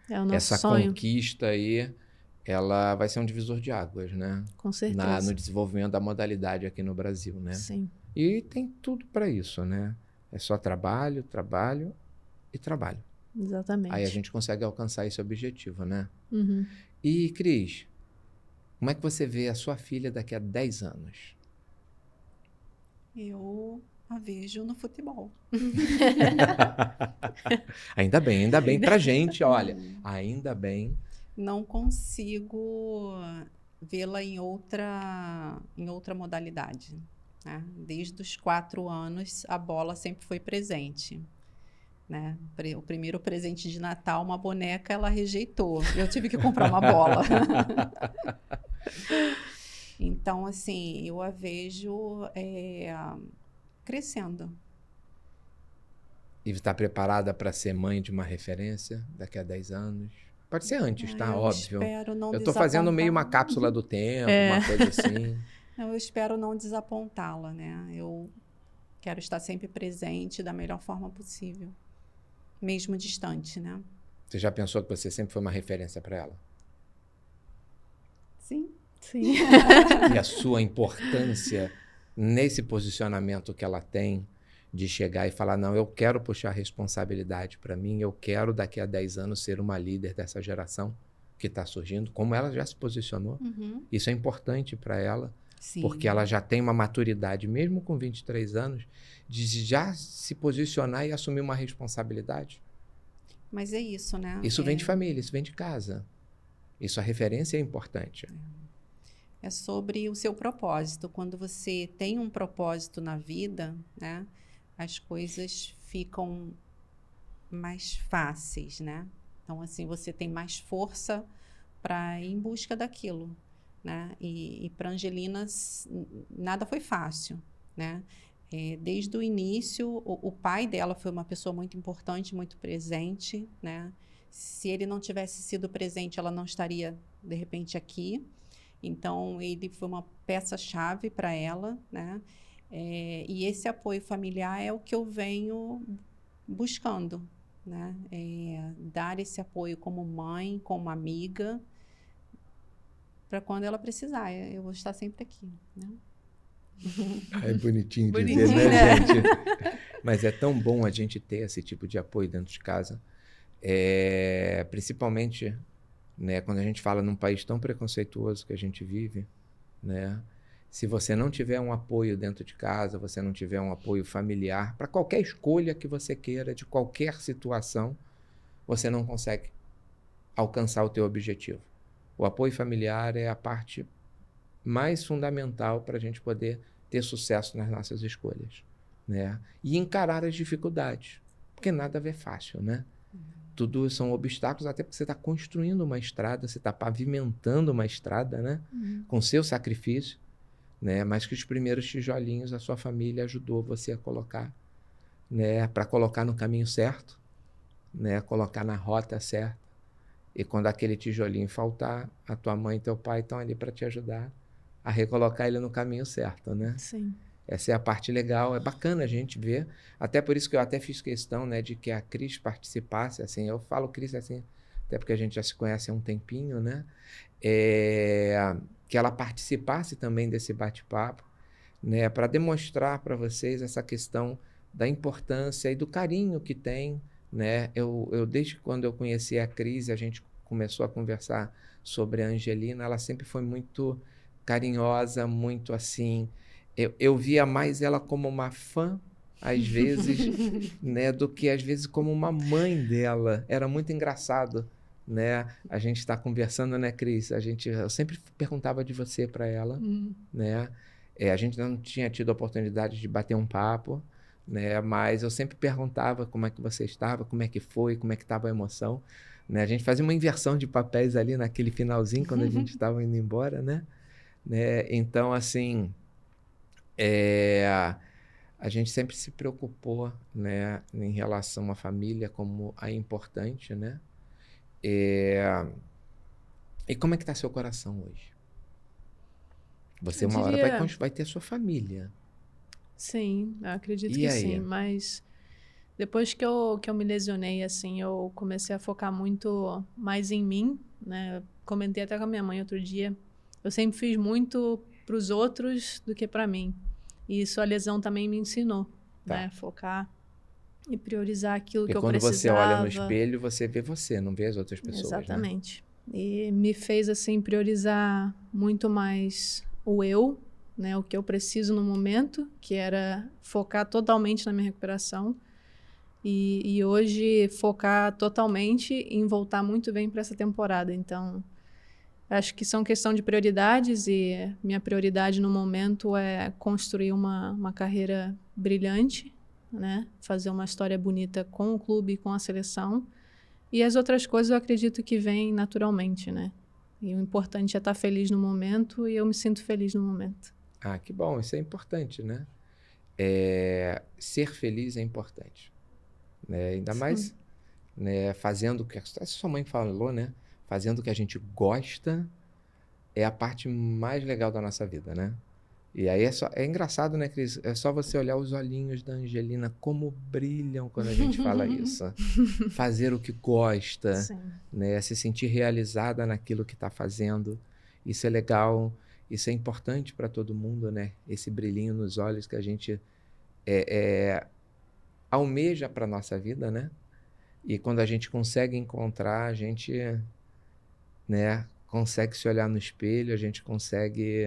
É o nosso Essa sonho, conquista aí, ela vai ser um divisor de águas, né? com No certeza. desenvolvimento da modalidade aqui no Brasil, né? Sim, E tem tudo para isso, né? É só trabalho, trabalho e trabalho. Aí a exatamente. gente consegue alcançar esse objetivo, né? Uhum. E, Cris, como é que você vê a sua filha daqui a 10 anos? Eu a vejo no futebol. Ainda bem pra gente, olha. Ainda bem. Não consigo vê-la em outra modalidade, né? Desde os 4 anos, a bola sempre foi presente, né? O primeiro presente de Natal, uma boneca, ela rejeitou. Eu tive que comprar uma bola. Então, assim, eu a vejo crescendo. E está preparada para ser mãe de uma referência daqui a 10 anos? Pode ser antes, tá? Eu Óbvio. espero não Eu estou fazendo meio uma desapontar. cápsula do tempo, uma coisa assim. Eu espero não desapontá-la, né? Eu quero estar sempre presente da melhor forma possível, mesmo distante, né? Você já pensou que você sempre foi uma referência para ela? Sim. Sim. E a sua importância nesse posicionamento que ela tem de chegar e falar, não, eu quero puxar a responsabilidade para mim, eu quero daqui a 10 anos ser uma líder dessa geração que está surgindo, como ela já se posicionou. Uhum. Isso é importante para ela, Sim. porque ela já tem uma maturidade, mesmo com 23 anos, de já se posicionar e assumir uma responsabilidade. Mas é isso, né? Isso vem de família, isso vem de casa. Isso, a referência é importante. É sobre o seu propósito. Quando você tem um propósito na vida, né? As coisas ficam mais fáceis, né? Então, assim, você tem mais força para ir em busca daquilo, né? E para Angelina, nada foi fácil, né? Desde o início, o pai dela foi uma pessoa muito importante, muito presente, né? Se ele não tivesse sido presente, ela não estaria, de repente, aqui. Então, ele foi uma peça-chave para ela, né? E esse apoio familiar é o que eu venho buscando, né? Dar esse apoio como mãe, como amiga, para quando ela precisar. Eu vou estar sempre aqui, né? É bonitinho dizer, Bonitinho, né, né? gente? Mas é tão bom a gente ter esse tipo de apoio dentro de casa. Principalmente, né, quando a gente fala num país tão preconceituoso que a gente vive, né? Se você não tiver um apoio dentro de casa, você não tiver um apoio familiar, para qualquer escolha que você queira, de qualquer situação, você não consegue alcançar o teu objetivo. O apoio familiar é a parte mais fundamental para a gente poder ter sucesso nas nossas escolhas, né? E encarar as dificuldades, porque nada é fácil, né? Tudo são obstáculos, até porque você está construindo uma estrada, você está pavimentando uma estrada, né? Com seu sacrifício, né? Mas que os primeiros tijolinhos a sua família ajudou você a colocar, né? Para colocar no caminho certo, né? Colocar na rota certa. E quando aquele tijolinho faltar, a tua mãe e teu pai estão ali para te ajudar a recolocar ele no caminho certo, né? Sim. Essa é a parte legal, é bacana a gente ver. Até por isso que eu até fiz questão, né, de que a Cris participasse, assim, eu falo Cris assim, até porque a gente já se conhece há um tempinho, né? Que ela participasse também desse bate-papo, né, para demonstrar para vocês essa questão da importância e do carinho que tem, né? Eu desde quando eu conheci a Cris, a gente começou a conversar sobre a Angelina, ela sempre foi muito carinhosa, muito assim. Eu via mais ela como uma fã, às vezes, né, do que às vezes como uma mãe dela. Era muito engraçado, né? A gente está conversando, né, Cris? Eu sempre perguntava de você para ela, né? A gente não tinha tido a oportunidade de bater um papo, né? Mas eu sempre perguntava como é que você estava, como é que foi, como é que estava a emoção, né? A gente fazia uma inversão de papéis ali naquele finalzinho, quando a gente estava indo embora, né? Então, assim, a gente sempre se preocupou, né, em relação à família como a importante, né? E como é que está seu coração hoje? Você Eu uma hora diria, vai ter sua família. sim, eu acredito E que aí? sim, mas depois que eu me lesionei, assim, eu comecei a focar muito mais em mim, né? Eu comentei até com a minha mãe outro dia. Eu sempre fiz muito para os outros do que para mim. E isso a lesão também me ensinou, Tá. né? Focar e priorizar aquilo Porque que eu quando você olha no precisava. espelho, você vê você, não vê as outras pessoas, né? Exatamente. E me fez, assim, priorizar muito mais o eu, né? O que eu preciso no momento, que era focar totalmente na minha recuperação. E hoje focar totalmente em voltar muito bem para essa temporada. Então, acho que são questão de prioridades e minha prioridade no momento é construir uma carreira brilhante, né? Fazer uma história bonita com o clube, com a seleção. E as outras coisas eu acredito que vêm naturalmente, né? E o importante é estar feliz no momento e eu me sinto feliz no momento. Ah, que bom, isso é importante, né? Ser feliz é importante, né? Ainda mais, Sim. né, fazendo o que a sua mãe falou, né? Fazendo o que a gente gosta é a parte mais legal da nossa vida, né? E aí é engraçado, né, Cris? É só você olhar os olhinhos da Angelina, como brilham quando a gente fala isso. Fazer o que gosta, Sim. né? Se sentir realizada naquilo que está fazendo. Isso é legal, isso é importante para todo mundo, né? Esse brilhinho nos olhos que a gente almeja para a nossa vida, né? E quando a gente consegue encontrar, a gente, né, consegue se olhar no espelho, a gente consegue,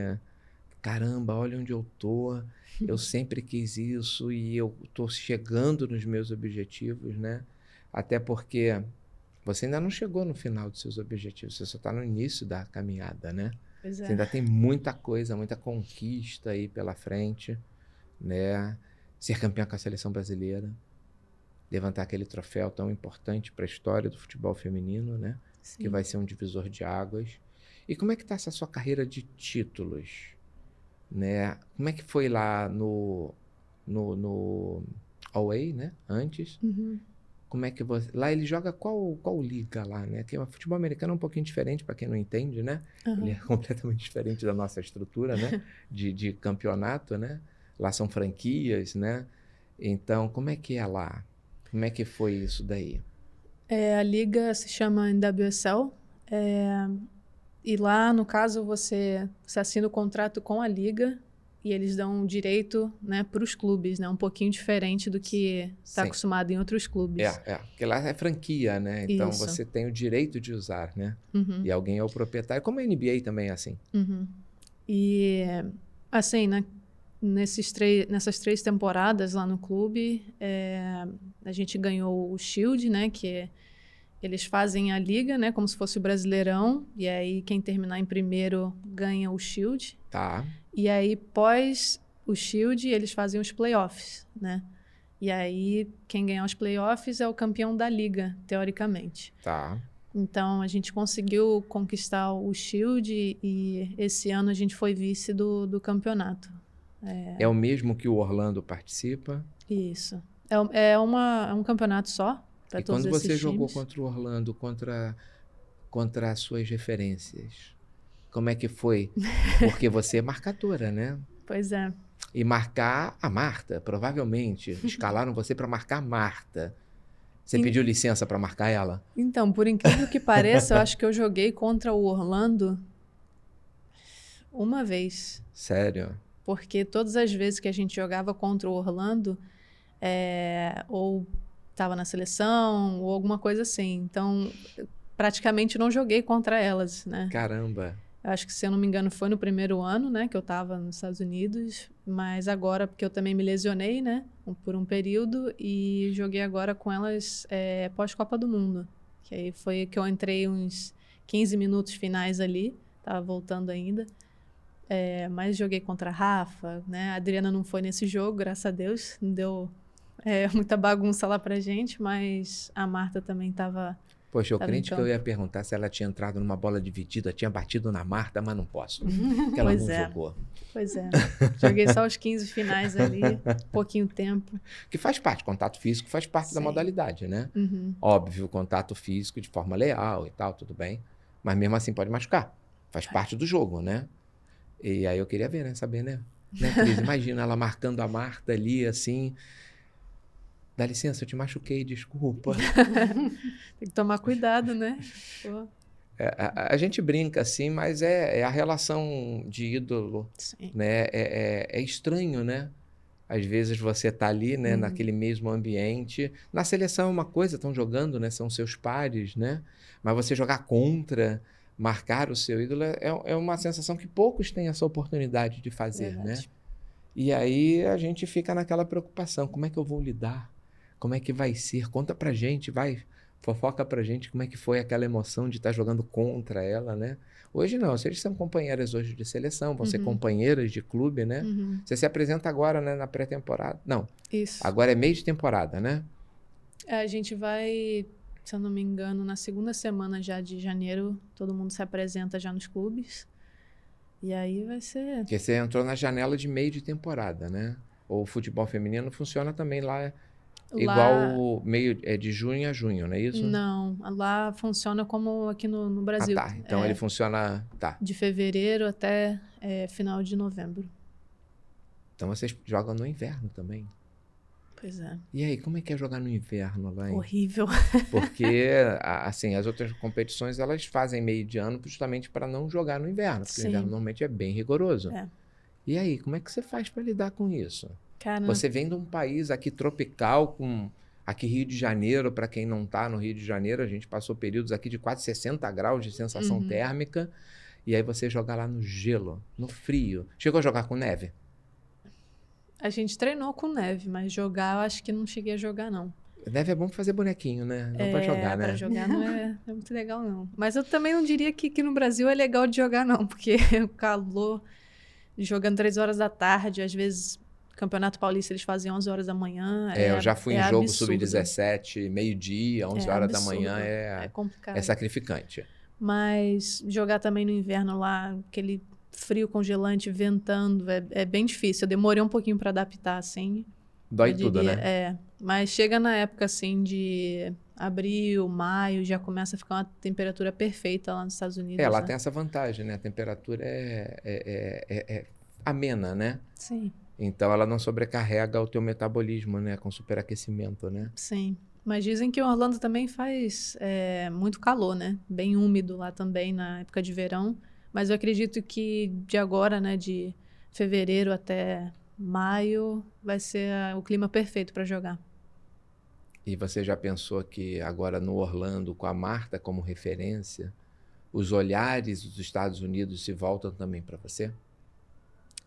caramba, olha onde eu tô. Eu sempre quis isso e eu tô chegando nos meus objetivos, né? Até porque você ainda não chegou no final dos seus objetivos, você só está no início da caminhada, né? Pois Você é. ainda tem muita coisa, muita conquista aí pela frente, né? Ser campeão com a seleção brasileira, levantar aquele troféu tão importante para a história do futebol feminino, né? Que Sim. vai ser um divisor de águas. E como é que está essa sua carreira de títulos, né? Como é que foi lá no Away, né? Antes. Uhum. Como é que você... Lá ele joga qual liga lá, né? Que o futebol americano é um pouquinho diferente, para quem não entende, né? Ele é completamente diferente da nossa estrutura, né? De campeonato, né? Lá são franquias, né? Então, como é que é lá? Como é que foi isso daí? A liga se chama NWSL. E lá, no caso, você assina o contrato com a liga e eles dão direito, né, para os clubes, né? Um pouquinho diferente do que está Sim. acostumado em outros clubes. Porque lá é franquia, né? Então Isso. você tem o direito de usar, né? Uhum. E alguém é o proprietário, como a NBA também é assim. Uhum. E, assim, né, nessas 3 temporadas lá no clube, a gente ganhou o Shield, né, que eles fazem a liga, né, como se fosse o Brasileirão, e aí quem terminar em primeiro ganha o Shield. Tá, E aí, pós o Shield, eles fazem os playoffs, né? E aí, quem ganhar os playoffs é o campeão da liga, teoricamente. tá. Então, a gente conseguiu conquistar o Shield e esse ano a gente foi vice do campeonato. É o mesmo que o Orlando participa? Isso. É um campeonato só para E todos quando esses você jogou times. contra o Orlando, contra as suas referências, como é que foi? Porque você é marcadora, né? Pois é. E marcar a Marta, provavelmente. Escalaram você para marcar a Marta. Você pediu licença para marcar ela? Então, por incrível que pareça, eu acho que eu joguei contra o Orlando uma vez. Sério? Porque todas as vezes que a gente jogava contra o Orlando, ou estava na seleção, ou alguma coisa assim. Então, eu praticamente não joguei contra elas, né? Caramba. Eu acho que, se eu não me engano, foi no primeiro ano, né? Que eu estava nos Estados Unidos. Mas agora, porque eu também me lesionei, né? Por um período. E joguei agora com elas pós-Copa do Mundo. Que aí foi que eu entrei uns 15 minutos finais ali. Tava voltando ainda. Mas joguei contra a Rafa, né? A Adriana não foi nesse jogo, graças a Deus. Não deu muita bagunça lá pra gente, mas a Marta também estava. Poxa, eu Tava em crente que eu ia campo. perguntar se ela tinha entrado numa bola dividida, tinha batido na Marta, mas não posso. Porque ela Pois não é. jogou. Pois é. Joguei só os 15 finais ali, pouquinho tempo. Que faz parte, contato físico faz parte da Sim. modalidade, né? Uhum. Óbvio, contato físico de forma leal e tal, tudo bem. Mas mesmo assim pode machucar. Faz parte do jogo, né? E aí eu queria ver, né? Saber, né? Cris? Imagina ela marcando a Marta ali, assim. Dá licença, eu te machuquei, desculpa. Tem que tomar cuidado, né? Pô. A gente brinca assim, mas é a relação de ídolo, Sim. né? É estranho, né? Às vezes você tá ali, né, naquele mesmo ambiente. Na seleção é uma coisa, estão jogando, né? São seus pares, né? Mas você jogar contra, marcar o seu ídolo, é uma sensação que poucos têm essa oportunidade de fazer, né? Verdade. E aí a gente fica naquela preocupação, como é que eu vou lidar? Como é que vai ser? Conta pra gente, vai, fofoca pra gente como é que foi aquela emoção de estar jogando contra ela, né? Hoje não, vocês são companheiras hoje de seleção, vão ser companheiras de clube, né? Uhum. Você se apresenta agora, né, na pré-temporada. Não, Isso. agora é meio de temporada, né? A gente vai, se eu não me engano, na segunda semana já de janeiro, todo mundo se apresenta já nos clubes. E aí vai ser. Porque você entrou na janela de meio de temporada, né? Ou o futebol feminino funciona também lá, igual meio de junho a junho, não é isso? Não, lá funciona como aqui no Ah, Brasil. tá. Então ele funciona. Tá. De fevereiro até final de novembro. Então vocês jogam no inverno também. Pois é. E aí, como é que é jogar no inverno lá? Horrível. Porque, assim, as outras competições, elas fazem meio de ano justamente para não jogar no inverno. Porque Sim. o inverno normalmente é bem rigoroso. É. E aí, como é que você faz para lidar com isso? Cara, Você vem de um país aqui tropical, aqui Rio de Janeiro, para quem não está no Rio de Janeiro, a gente passou períodos aqui de quase 60 graus de sensação térmica. E aí você joga lá no gelo, no frio. Chegou a jogar com neve? a gente treinou com neve, mas jogar eu acho que não cheguei a jogar, não. Neve é bom pra fazer bonequinho, né? Não pra jogar, né? Pra jogar não é muito legal, não. Mas eu também não diria que no Brasil é legal de jogar, não. Porque o calor, jogando 3 horas da tarde, às vezes, Campeonato Paulista eles fazem 11 horas da manhã. Eu já fui em jogo absurdo. sub-17, meio-dia, 11 horas da absurdo. manhã, É complicado. é sacrificante. Mas jogar também no inverno lá, aquele frio congelante, ventando, é bem difícil. Eu demorei um pouquinho para adaptar, assim. Dói tudo, né? Mas chega na época, assim, de abril, maio, já começa a ficar uma temperatura perfeita lá nos Estados Unidos. Lá né? tem essa vantagem, né? A temperatura é amena, né? Sim. Então ela não sobrecarrega o teu metabolismo, né? Com superaquecimento, né? Sim. Mas dizem que Orlando também faz muito calor, né? Bem úmido lá também na época de verão. Mas eu acredito que de agora, né? De fevereiro até maio, vai ser o clima perfeito para jogar. E você já pensou que agora no Orlando, com a Marta como referência, os olhares dos Estados Unidos se voltam também para você?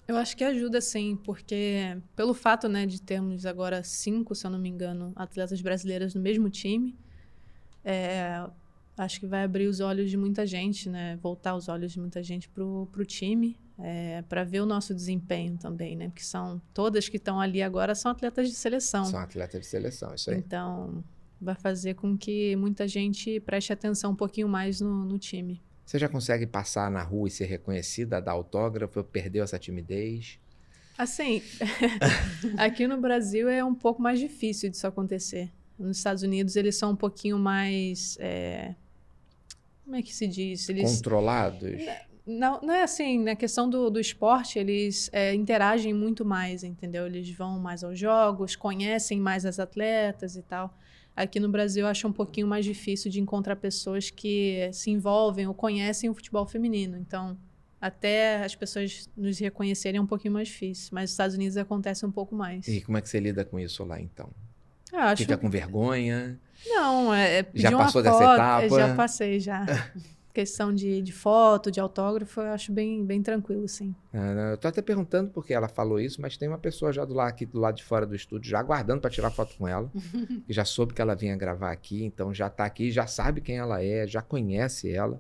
Eu acho que ajuda, sim, porque pelo fato, né, de termos agora 5, se eu não me engano, atletas brasileiras no mesmo time, acho que vai abrir os olhos de muita gente, né? Voltar os olhos de muita gente pro time, para ver o nosso desempenho também, né? Porque são todas que estão ali agora são atletas de seleção. São atletas de seleção, isso aí. Então, vai fazer com que muita gente preste atenção um pouquinho mais no time. Você já consegue passar na rua e ser reconhecida, dar autógrafo, perdeu essa timidez? Assim, aqui no Brasil é um pouco mais difícil disso acontecer. Nos Estados Unidos eles são um pouquinho mais, como é que se diz? Eles Controlados? não é assim, na questão do esporte, eles interagem muito mais, entendeu? Eles vão mais aos jogos, conhecem mais as atletas e tal. Aqui no Brasil eu acho um pouquinho mais difícil de encontrar pessoas que se envolvem ou conhecem o futebol feminino. Então, até as pessoas nos reconhecerem é um pouquinho mais difícil. Mas nos Estados Unidos acontece um pouco mais. E como é que você lida com isso lá, então? Eu acho Fica que com vergonha? não, Já pedir uma passou dessa foto, etapa? já passei já. Questão de foto, de autógrafo, eu acho bem tranquilo, sim. Eu tô até perguntando porque ela falou isso, mas tem uma pessoa já aqui do lado de fora do estúdio, já aguardando para tirar foto com ela, que já soube que ela vinha gravar aqui, então já tá aqui, já sabe quem ela é, já conhece ela.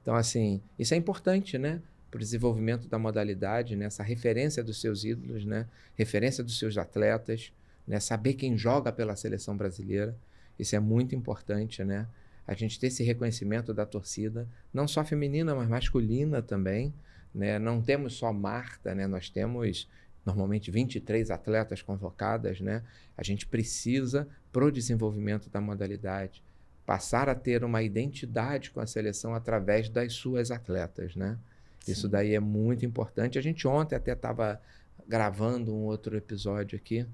Então, assim, isso é importante, né? Para o desenvolvimento da modalidade, né? Essa referência dos seus ídolos, né? Referência dos seus atletas, né? Saber quem joga pela seleção brasileira. Isso é muito importante, né? A gente ter esse reconhecimento da torcida, não só feminina, mas masculina também, né? Não temos só Marta, né? Nós temos normalmente 23 atletas convocadas, né? A gente precisa, para o desenvolvimento da modalidade, passar a ter uma identidade com a seleção através das suas atletas, né? Sim. Isso daí é muito importante. A gente ontem até estava gravando um outro episódio aqui,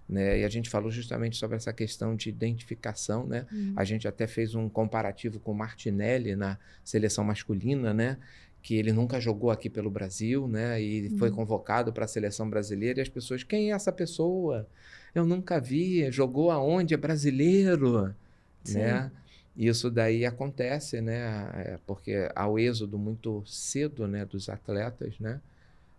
né? E a gente falou justamente sobre essa questão de identificação, né? A gente até fez um comparativo com o Martinelli na seleção masculina, né? Que ele nunca jogou aqui pelo Brasil, né? E foi convocado para a seleção brasileira e as pessoas, quem é essa pessoa? Eu nunca vi, jogou aonde? É brasileiro, Sim. né? Isso daí acontece, né? Porque há o êxodo muito cedo, né, dos atletas, né?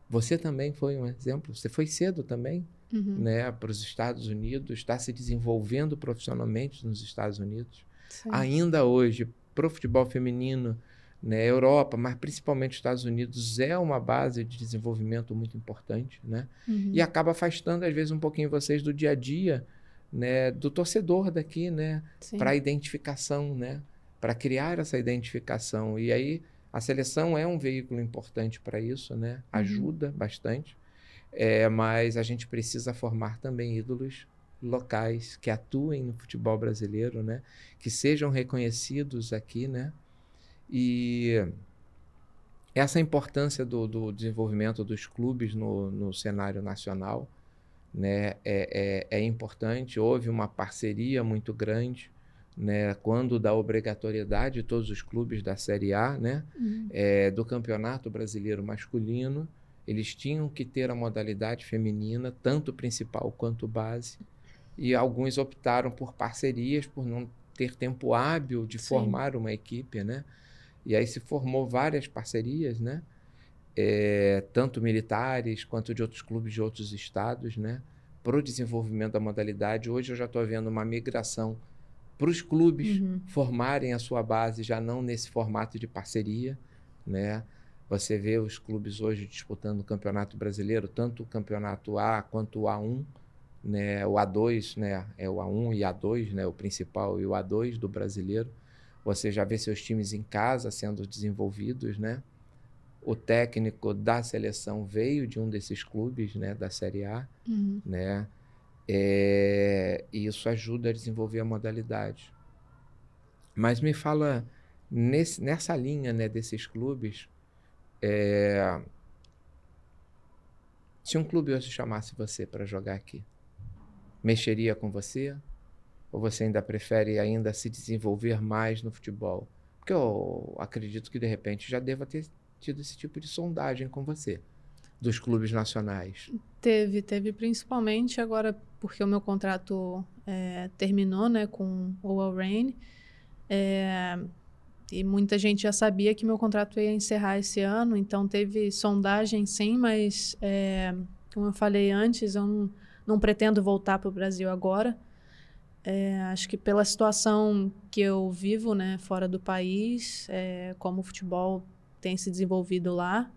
Você também foi um exemplo, você foi cedo também, né, para os Estados Unidos, está se desenvolvendo profissionalmente nos Estados Unidos. Sim. Ainda hoje, para o futebol feminino, né, Europa, mas principalmente os Estados Unidos, é uma base de desenvolvimento muito importante, né? E acaba afastando, às vezes, um pouquinho vocês do dia a dia, né, do torcedor daqui, né, para a identificação, né, para criar essa identificação. E aí a seleção é um veículo importante para isso, né? Ajuda bastante, mas a gente precisa formar também ídolos locais que atuem no futebol brasileiro, né? Que sejam reconhecidos aqui, né? E essa importância do desenvolvimento dos clubes no cenário nacional, né, é importante. Houve uma parceria muito grande, né, quando da obrigatoriedade de todos os clubes da Série A, né, do Campeonato Brasileiro Masculino, eles tinham que ter a modalidade feminina, tanto principal quanto base, e alguns optaram por parcerias, por não ter tempo hábil de formar uma equipe, né, e aí se formou várias parcerias, né, tanto militares quanto de outros clubes de outros estados, né, para o desenvolvimento da modalidade. Hoje eu já estou vendo uma migração para os clubes formarem a sua base já não nesse formato de parceria, né? Você vê os clubes hoje disputando o Campeonato Brasileiro, tanto o Campeonato A quanto o A1, né? O A2, né? É o A1 e A2, né? O principal e o A2 do brasileiro. Você já vê seus times em casa sendo desenvolvidos, né? O técnico da seleção veio de um desses clubes, né? Da Série A, né? E isso ajuda a desenvolver a modalidade. Mas me fala, nessa linha, né, desses clubes, Se um clube hoje chamasse você para jogar aqui, mexeria com você? Ou você ainda prefere ainda se desenvolver mais no futebol? Porque eu acredito que, de repente, já deva ter tido esse tipo de sondagem com você, dos clubes nacionais. Teve principalmente agora, porque o meu contrato terminou, né, com o Al Rain. E muita gente já sabia que meu contrato ia encerrar esse ano, então teve sondagem sim, mas como eu falei antes, eu não pretendo voltar para o Brasil agora. Acho que pela situação que eu vivo, né, fora do país, como o futebol tem se desenvolvido lá,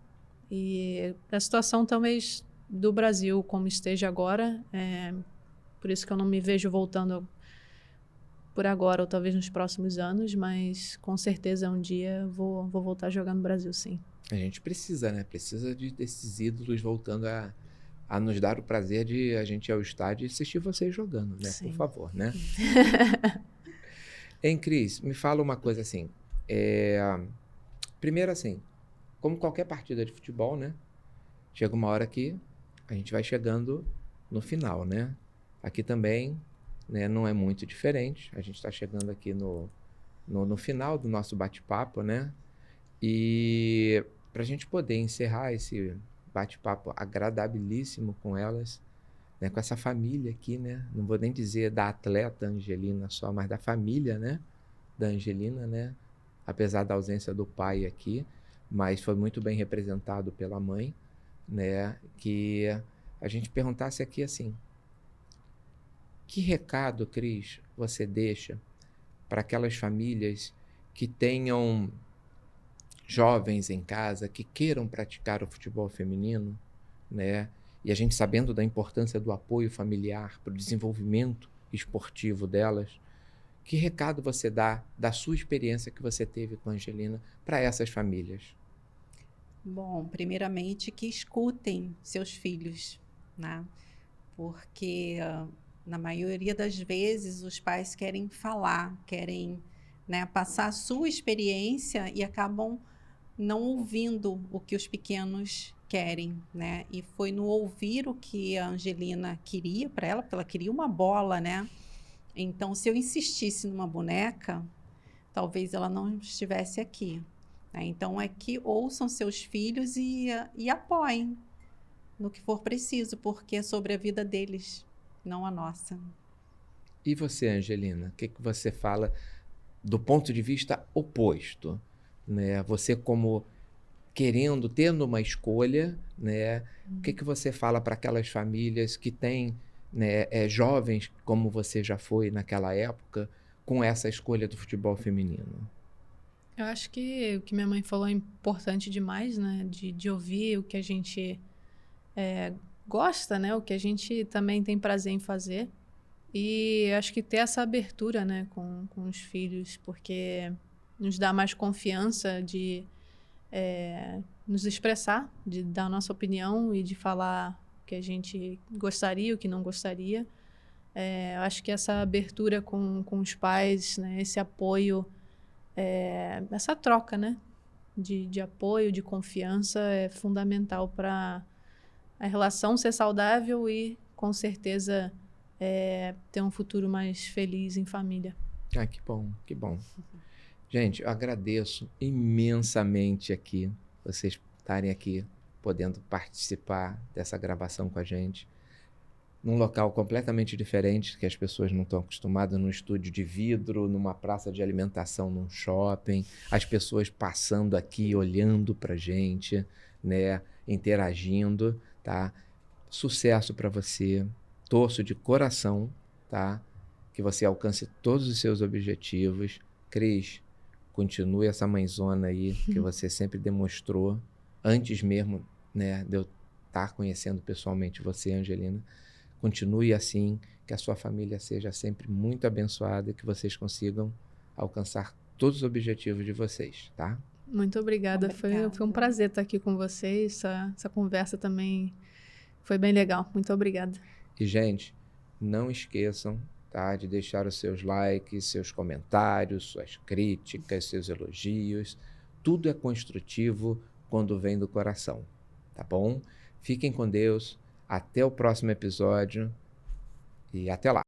e a situação talvez do Brasil como esteja agora, por isso que eu não me vejo voltando por agora ou talvez nos próximos anos, mas com certeza um dia vou voltar a jogar no Brasil, sim. A gente precisa, né? Precisa desses ídolos voltando a nos dar o prazer de a gente ir ao estádio e assistir vocês jogando, né? Sim. Por favor, né? Hein, Cris, me fala uma coisa assim. Primeiro assim, como qualquer partida de futebol, né? Chega uma hora que a gente vai chegando no final, né? Aqui também, né, não é muito diferente. A gente está chegando aqui no final do nosso bate-papo, né? E para a gente poder encerrar esse bate-papo agradabilíssimo com elas, né, com essa família aqui, né? Não vou nem dizer da atleta Angelina só, mas da família, né? Da Angelina, né? Apesar da ausência do pai aqui, mas foi muito bem representado pela mãe, né? Que a gente perguntasse aqui assim: que recado, Cris, você deixa para aquelas famílias que tenham jovens em casa que queiram praticar o futebol feminino, né? E a gente sabendo da importância do apoio familiar para o desenvolvimento esportivo delas, que recado você dá da sua experiência que você teve com a Angelina para essas famílias? Bom, primeiramente que escutem seus filhos, né? Porque na maioria das vezes os pais querem falar, querem, né, passar a sua experiência e acabam não ouvindo o que os pequenos querem, né? E foi no ouvir o que a Angelina queria para ela, porque ela queria uma bola, né? Então, se eu insistisse numa boneca, talvez ela não estivesse aqui, né? Então, é que ouçam seus filhos e apoiem no que for preciso, porque é sobre a vida deles, não a nossa. E você, Angelina, o que você fala do ponto de vista oposto, né? Você como tendo uma escolha, né? O que você fala para aquelas famílias que têm, né, jovens como você já foi naquela época, com essa escolha do futebol feminino? Eu acho que o que minha mãe falou é importante demais, né? De ouvir o que a gente gosta, né? O que a gente também tem prazer em fazer. E acho que ter essa abertura, né, com os filhos, porque nos dá mais confiança de nos expressar, de dar a nossa opinião e de falar o que a gente gostaria, o que não gostaria. Eu acho que essa abertura com os pais, né, esse apoio, essa troca, né, de apoio, de confiança é fundamental para a relação ser saudável e, com certeza, ter um futuro mais feliz em família. Ah, que bom, que bom. Gente, eu agradeço imensamente aqui, vocês estarem aqui, podendo participar dessa gravação com a gente, num local completamente diferente, que as pessoas não estão acostumadas, num estúdio de vidro, numa praça de alimentação, num shopping, as pessoas passando aqui, olhando pra gente, né, interagindo, tá? Sucesso para você, torço de coração, tá? Que você alcance todos os seus objetivos. Cris, continue essa mãezona aí que você sempre demonstrou, antes mesmo, né, de eu estar conhecendo pessoalmente você, Angelina. Continue assim, que a sua família seja sempre muito abençoada e que vocês consigam alcançar todos os objetivos de vocês, tá? Muito obrigada. Foi um Obrigada. prazer estar aqui com vocês. Essa conversa também foi bem legal. Muito obrigada. E, gente, não esqueçam, tá, de deixar os seus likes, seus comentários, suas críticas, seus elogios. Tudo é construtivo quando vem do coração, tá bom? Fiquem com Deus. Até o próximo episódio e até lá.